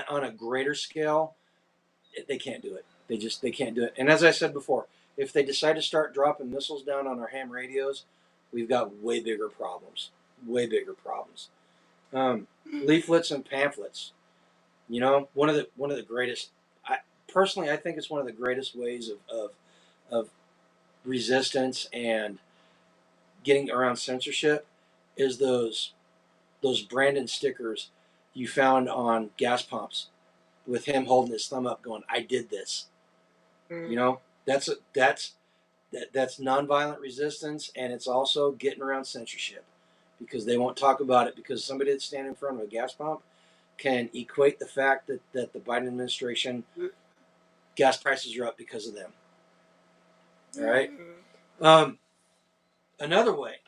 on a greater scale, they can't do it. They can't do it. And as I said before, if they decide to start dropping missiles down on our ham radios, we've got way bigger problems. Way bigger problems. Leaflets and pamphlets. You know, one of the greatest. I think it's one of the greatest ways of resistance and getting around censorship is those Brandon stickers you found on gas pumps with him holding his thumb up, going, "I did this." You know, that's nonviolent resistance, and it's also getting around censorship because they won't talk about it because somebody that's standing in front of a gas pump can equate the fact that the Biden administration gas prices are up because of them. All right. Another way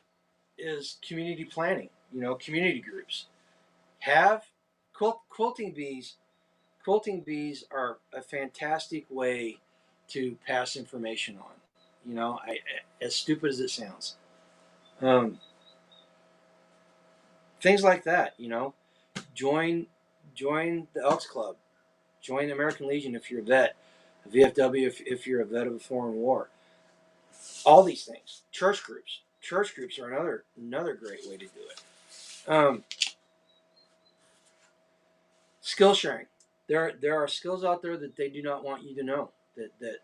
is community planning. You know, community groups have quilting bees. Quilting bees are a fantastic way to pass information on. You know, as stupid as it sounds, things like that. You know, join the Elks Club, join the American Legion if you're a vet, a VFW if you're a vet of a foreign war. All these things. Church groups are another great way to do it. Skill sharing. There are skills out there that they do not want you to know. That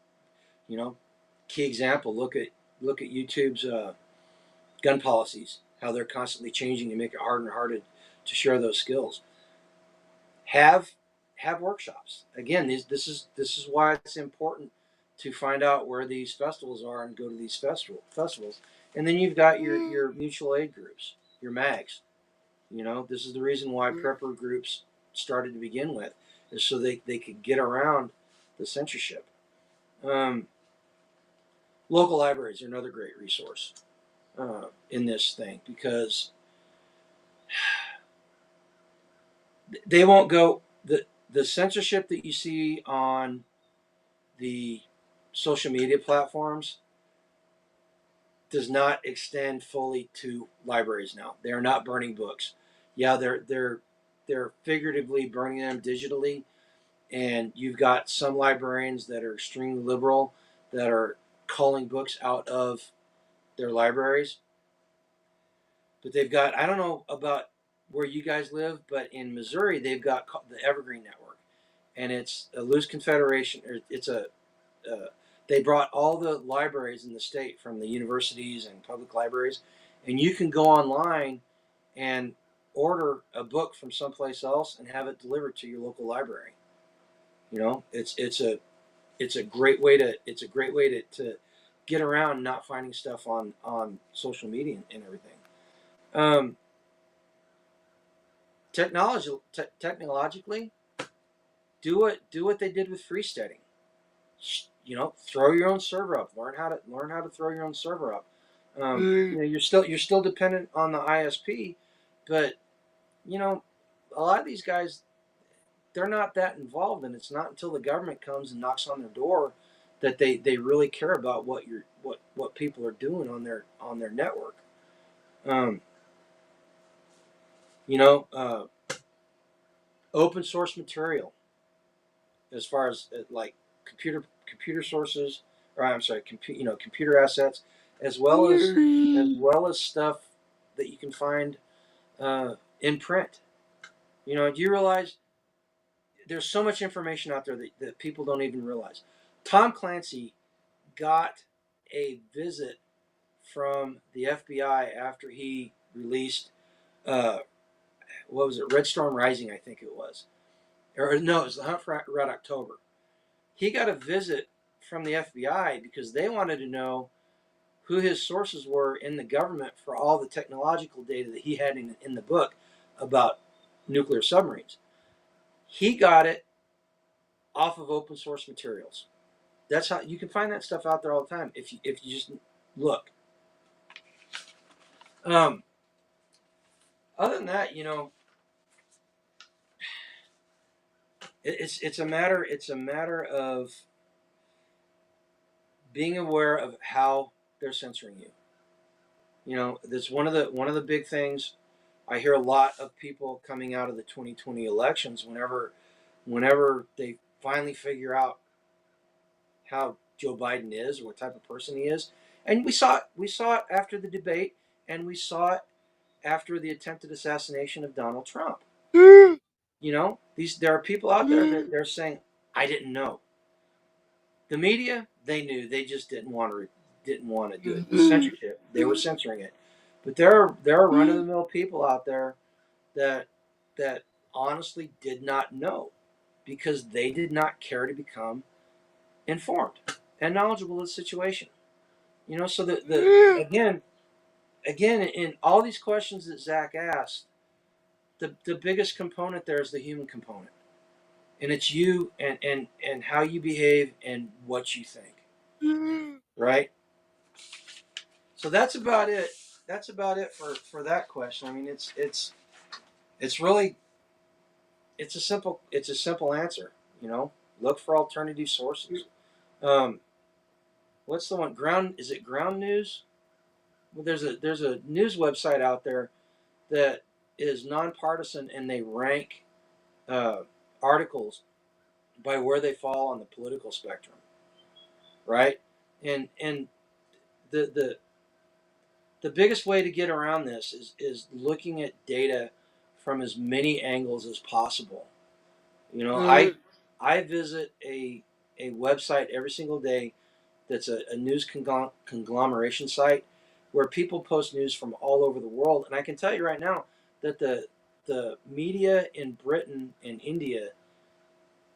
you know. Key example. Look at YouTube's gun policies. How they're constantly changing to make it harder and harder to share those skills. Have workshops. Again, this is why it's important to find out where these festivals are and go to these festivals. And then you've got your mutual aid groups, your MAGs. You know, this is the reason why prepper groups started to begin with, is so they could get around the censorship. Local libraries are another great resource in this thing because they won't go the censorship that you see on the social media platforms does not extend fully to libraries now. They are not burning books. Yeah, they're figuratively burning them digitally, and you've got some librarians that are extremely liberal that are calling books out of their libraries. But they've got, I don't know about where you guys live, but in Missouri they've got the Evergreen Network, and it's a loose confederation. Or it's they brought all the libraries in the state from the universities and public libraries, and you can go online and order a book from someplace else and have it delivered to your local library. You know, it's a great way to get around not finding stuff on social media and everything. Technologically, do what they did with freesteading. You know, throw your own server up. Learn how to throw your own server up. You know, you're still dependent on the ISP, but you know, a lot of these guys, they're not that involved, and it's not until the government comes and knocks on their door that they really care about what people are doing on their network. You know, open source material, as far as like computer sources, or I'm sorry, computer assets, as well as stuff that you can find in print. You know, do you realize there's so much information out there that people don't even realize? Tom Clancy got a visit from the FBI after he released, what was it, Red Storm Rising, I think it was. Or no, it was The Hunt for Red October. He got a visit from the FBI because they wanted to know who his sources were in the government for all the technological data that he had in the book about nuclear submarines. He got it off of open source materials. That's how you can find that stuff out there all the time if you just look. Other than that, you know, it's a matter of being aware of how they're censoring you. You know, that's one of the big things. I hear a lot of people coming out of the 2020 elections whenever they finally figure out how Joe Biden is or what type of person he is. And we saw it after the debate, and we saw it after the attempted assassination of Donald Trump. You know, there are people out there that they're saying, I didn't know. The media, they knew, they just didn't want to do it. The censorship, they were censoring it. But there are run of the mill people out there that that honestly did not know because they did not care to become informed and knowledgeable of the situation. You know, so the again in all these questions that Zach asked, the biggest component there is the human component. And it's you and how you behave and what you think. Right? So that's about it. That's about it for that question. I mean, it's really it's a simple answer. You know, look for alternative sources. Um, what's the one? Ground, is it Ground News? Well, there's a news website out there that is nonpartisan, and they rank uh, articles by where they fall on the political spectrum, right? And the the the biggest way to get around this is looking at data from as many angles as possible. You know, I visit a website every single day that's a news conglomeration site where people post news from all over the world, and I can tell you right now that the media in Britain and India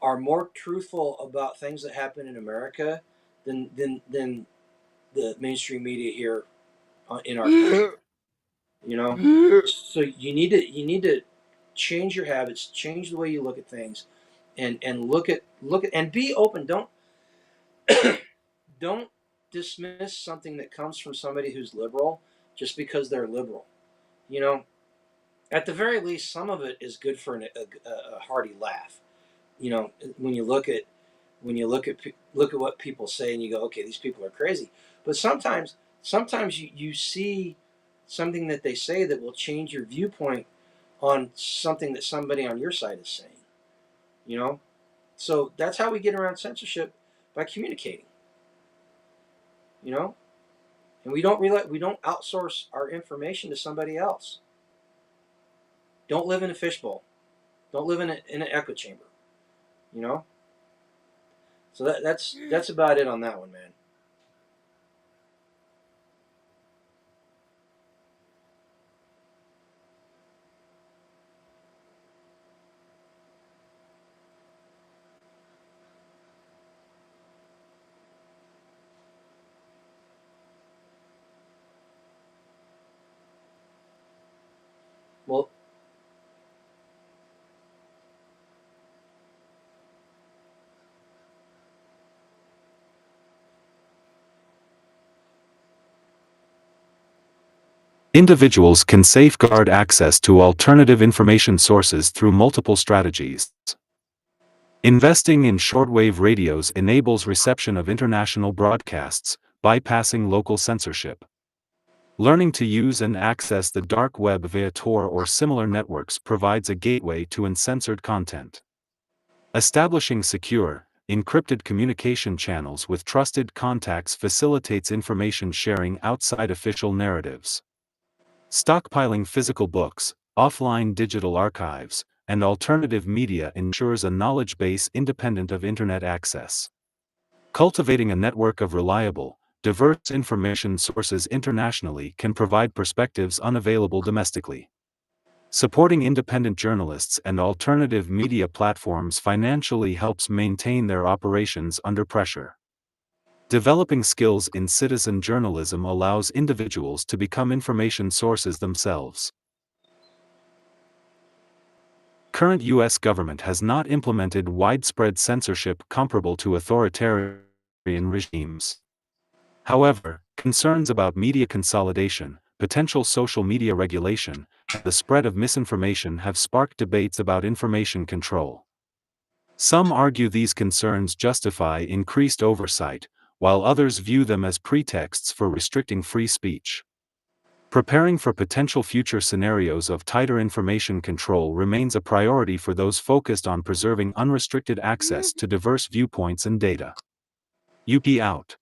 are more truthful about things that happen in America than the mainstream media here in our country. You know, so you need to change your habits, change the way you look at things, and look at and be open. Don't dismiss something that comes from somebody who's liberal just because they're liberal. You know, at the very least, some of it is good for a hearty laugh. You know, when you look at what people say and you go, okay, these people are crazy. But sometimes you see something that they say that will change your viewpoint on something that somebody on your side is saying. You know, so that's how we get around censorship, by communicating. You know, and we don't outsource our information to somebody else. Don't live in a fishbowl. Don't live in an echo chamber. You know, so that's about it on that one, man. Well, Individuals can safeguard access to alternative information sources through multiple strategies. Investing in shortwave radios enables reception of international broadcasts, bypassing local censorship. Learning to use and access the dark web via Tor or similar networks provides a gateway to uncensored content. Establishing secure, encrypted communication channels with trusted contacts facilitates information sharing outside official narratives. Stockpiling physical books, offline digital archives, and alternative media ensures a knowledge base independent of internet access. Cultivating a network of reliable, diverse information sources internationally can provide perspectives unavailable domestically. Supporting independent journalists and alternative media platforms financially helps maintain their operations under pressure. Developing skills in citizen journalism allows individuals to become information sources themselves. Current U.S. government has not implemented widespread censorship comparable to authoritarian regimes. However, concerns about media consolidation, potential social media regulation, and the spread of misinformation have sparked debates about information control. Some argue these concerns justify increased oversight, while others view them as pretexts for restricting free speech. Preparing for potential future scenarios of tighter information control remains a priority for those focused on preserving unrestricted access to diverse viewpoints and data. UP out.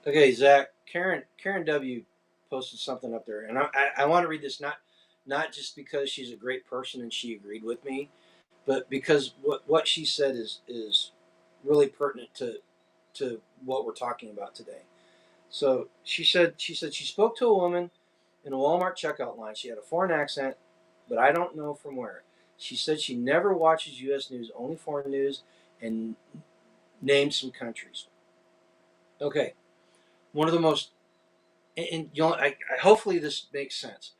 Okay, Zach. Karen W. posted something up there, and I want to read this not just because she's a great person and she agreed with me, but because what she said is really pertinent to what we're talking about today. So she spoke to a woman in a Walmart checkout line. She had a foreign accent, but I don't know from where. She said she never watches U.S. news, only foreign news, and named some countries. Okay, one of the most, and hopefully this makes sense.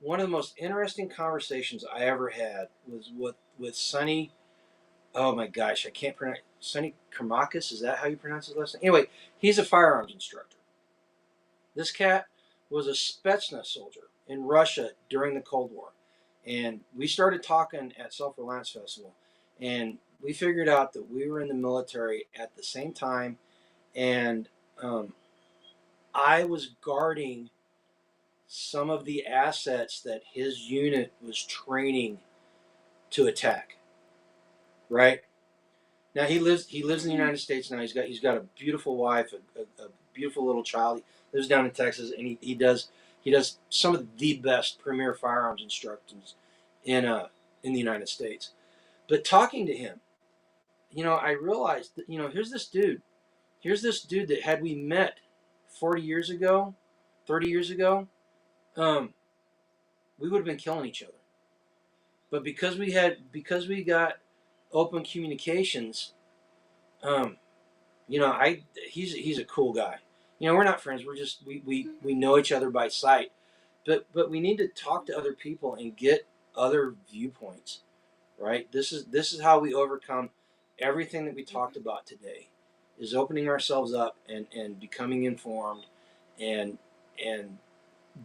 One of the most interesting conversations I ever had was with Sonny. Oh my gosh, I can't pronounce Sonny Kermakis. Is that how you pronounce his last name? Anyway, he's a firearms instructor. This cat was a Spetsnaz soldier in Russia during the Cold War. And we started talking at Self Reliance Festival. And we figured out that we were in the military at the same time. And I was guarding some of the assets that his unit was training to attack. Right? Now he lives in the United States now. He's got a beautiful wife, a beautiful little child. He lives down in Texas, and he does some of the best premier firearms instructors in the United States. But talking to him, I realized that here's this dude that had we met 40 years ago, 30 years ago, we would have been killing each other. But because we got open communications, he's a cool guy. We're not friends. We're just we know each other by sight, but we need to talk to other people and get other viewpoints, right? This is how we overcome everything that we talked about today, is opening ourselves up and becoming informed, and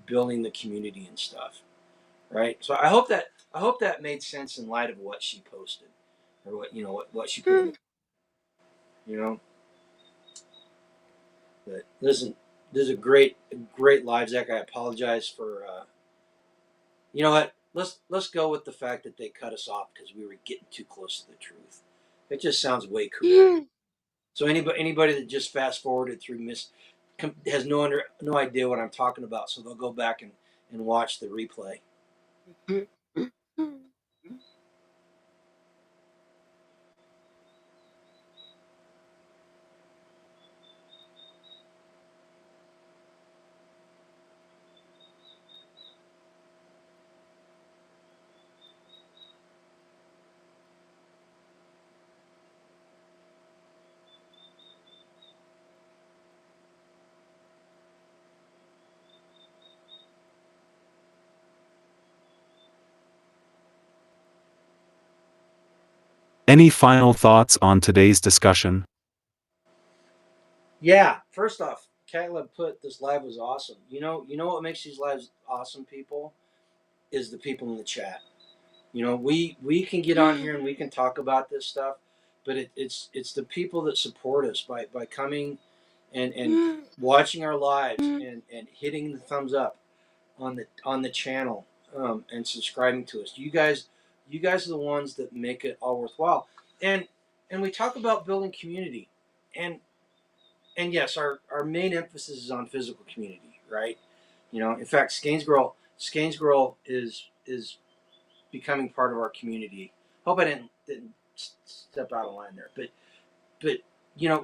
building the community and stuff, right? So I hope that made sense in light of what she posted, or what she put in, you know. But listen, this is a great live, Zach. I apologize for. You know what? Let's go with the fact that they cut us off because we were getting too close to the truth. It just sounds way cooler. So anybody that just fast forwarded through has no idea what I'm talking about. So they'll go back and watch the replay. Any final thoughts on today's discussion? Yeah. First off, Caleb put this live was awesome. What makes these lives awesome, people, is the people in the chat. We can get on here and we can talk about this stuff, but it's the people that support us by coming and watching our lives and hitting the thumbs up on the channel, and subscribing to us. You guys are the ones that make it all worthwhile. And we talk about building community, and yes, our main emphasis is on physical community, right? In fact, Skanesgrove is becoming part of our community. Hope I didn't step out of line there, but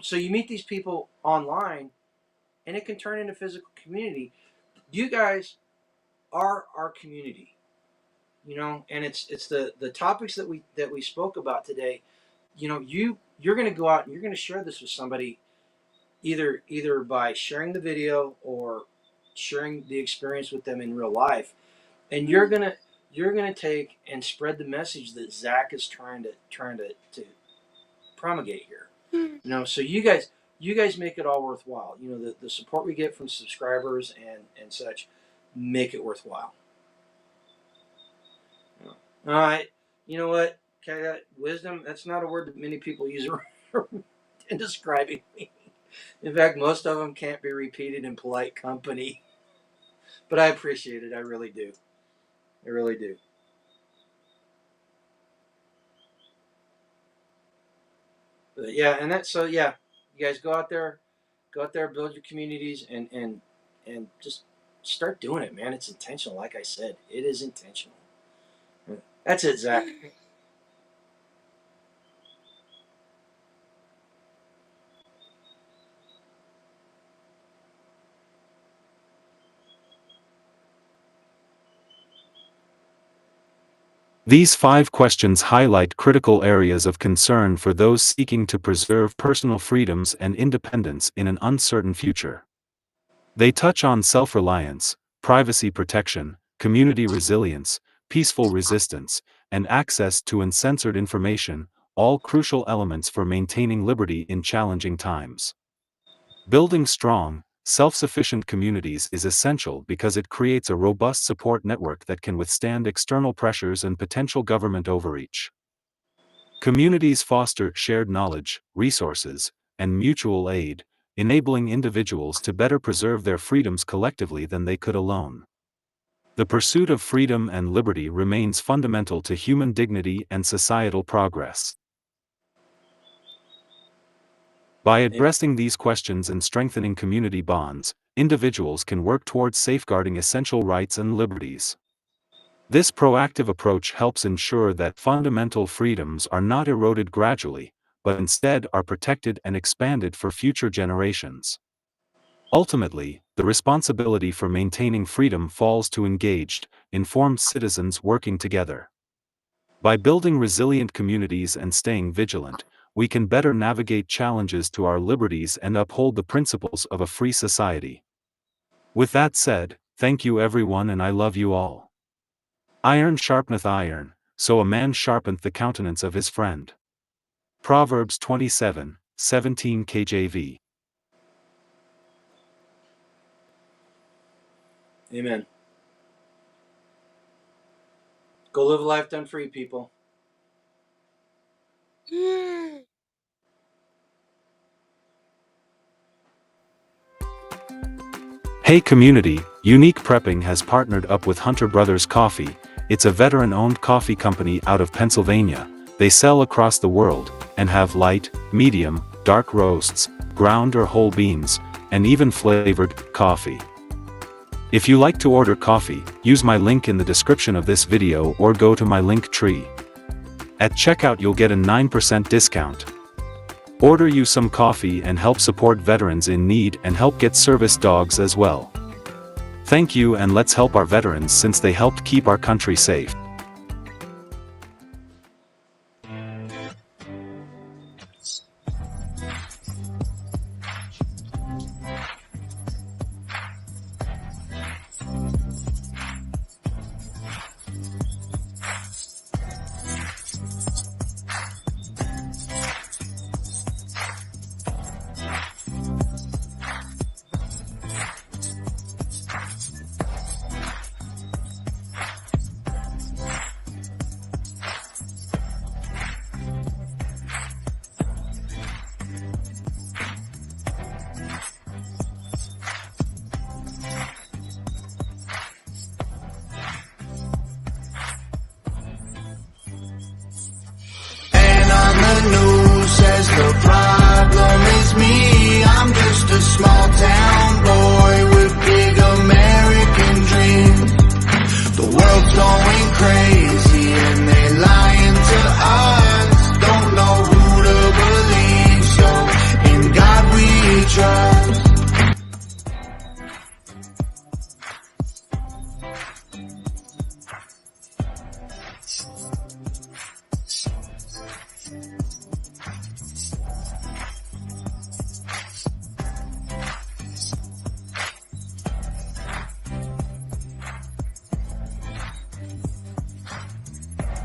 so you meet these people online, and it can turn into physical community. You guys are our community, and it's the topics that we spoke about today. You're going to go out and you're going to share this with somebody, either by sharing the video or sharing the experience with them in real life, and you're gonna take and spread the message that Zach is trying to promulgate here. So you guys make it all worthwhile. The support we get from subscribers and such make it worthwhile. All right. You know what? Okay, wisdom, that's not a word that many people use in describing me. In fact, most of them can't be repeated in polite company. But I appreciate it. I really do. I really do. But yeah, and that's so yeah. You guys go out there, build your communities, and just start doing it, man. It's intentional. Like I said, it is intentional. That's it, Zach. These 5 questions highlight critical areas of concern for those seeking to preserve personal freedoms and independence in an uncertain future. They touch on self-reliance, privacy protection, community resilience, peaceful resistance, and access to uncensored information, all crucial elements for maintaining liberty in challenging times. Building strong, self-sufficient communities is essential because it creates a robust support network that can withstand external pressures and potential government overreach. Communities foster shared knowledge, resources, and mutual aid, enabling individuals to better preserve their freedoms collectively than they could alone. The pursuit of freedom and liberty remains fundamental to human dignity and societal progress. By addressing these questions and strengthening community bonds, individuals can work towards safeguarding essential rights and liberties. This proactive approach helps ensure that fundamental freedoms are not eroded gradually, but instead are protected and expanded for future generations. Ultimately, the responsibility for maintaining freedom falls to engaged, informed citizens working together. By building resilient communities and staying vigilant, we can better navigate challenges to our liberties and uphold the principles of a free society. With that said, thank you everyone, and I love you all. Iron sharpeneth iron, so a man sharpeneth the countenance of his friend. Proverbs 27:17 KJV. Amen. Go live a life done free, people. Hey community, Unique Prepping has partnered up with Hunter Brothers Coffee. It's a veteran-owned coffee company out of Pennsylvania. They sell across the world, and have light, medium, dark roasts, ground or whole beans, and even flavored coffee. If you like to order coffee, use my link in the description of this video or go to my LinkTree. At checkout you'll get a 9% discount. Order you some coffee and help support veterans in need and help get service dogs as well. Thank you, and let's help our veterans since they helped keep our country safe.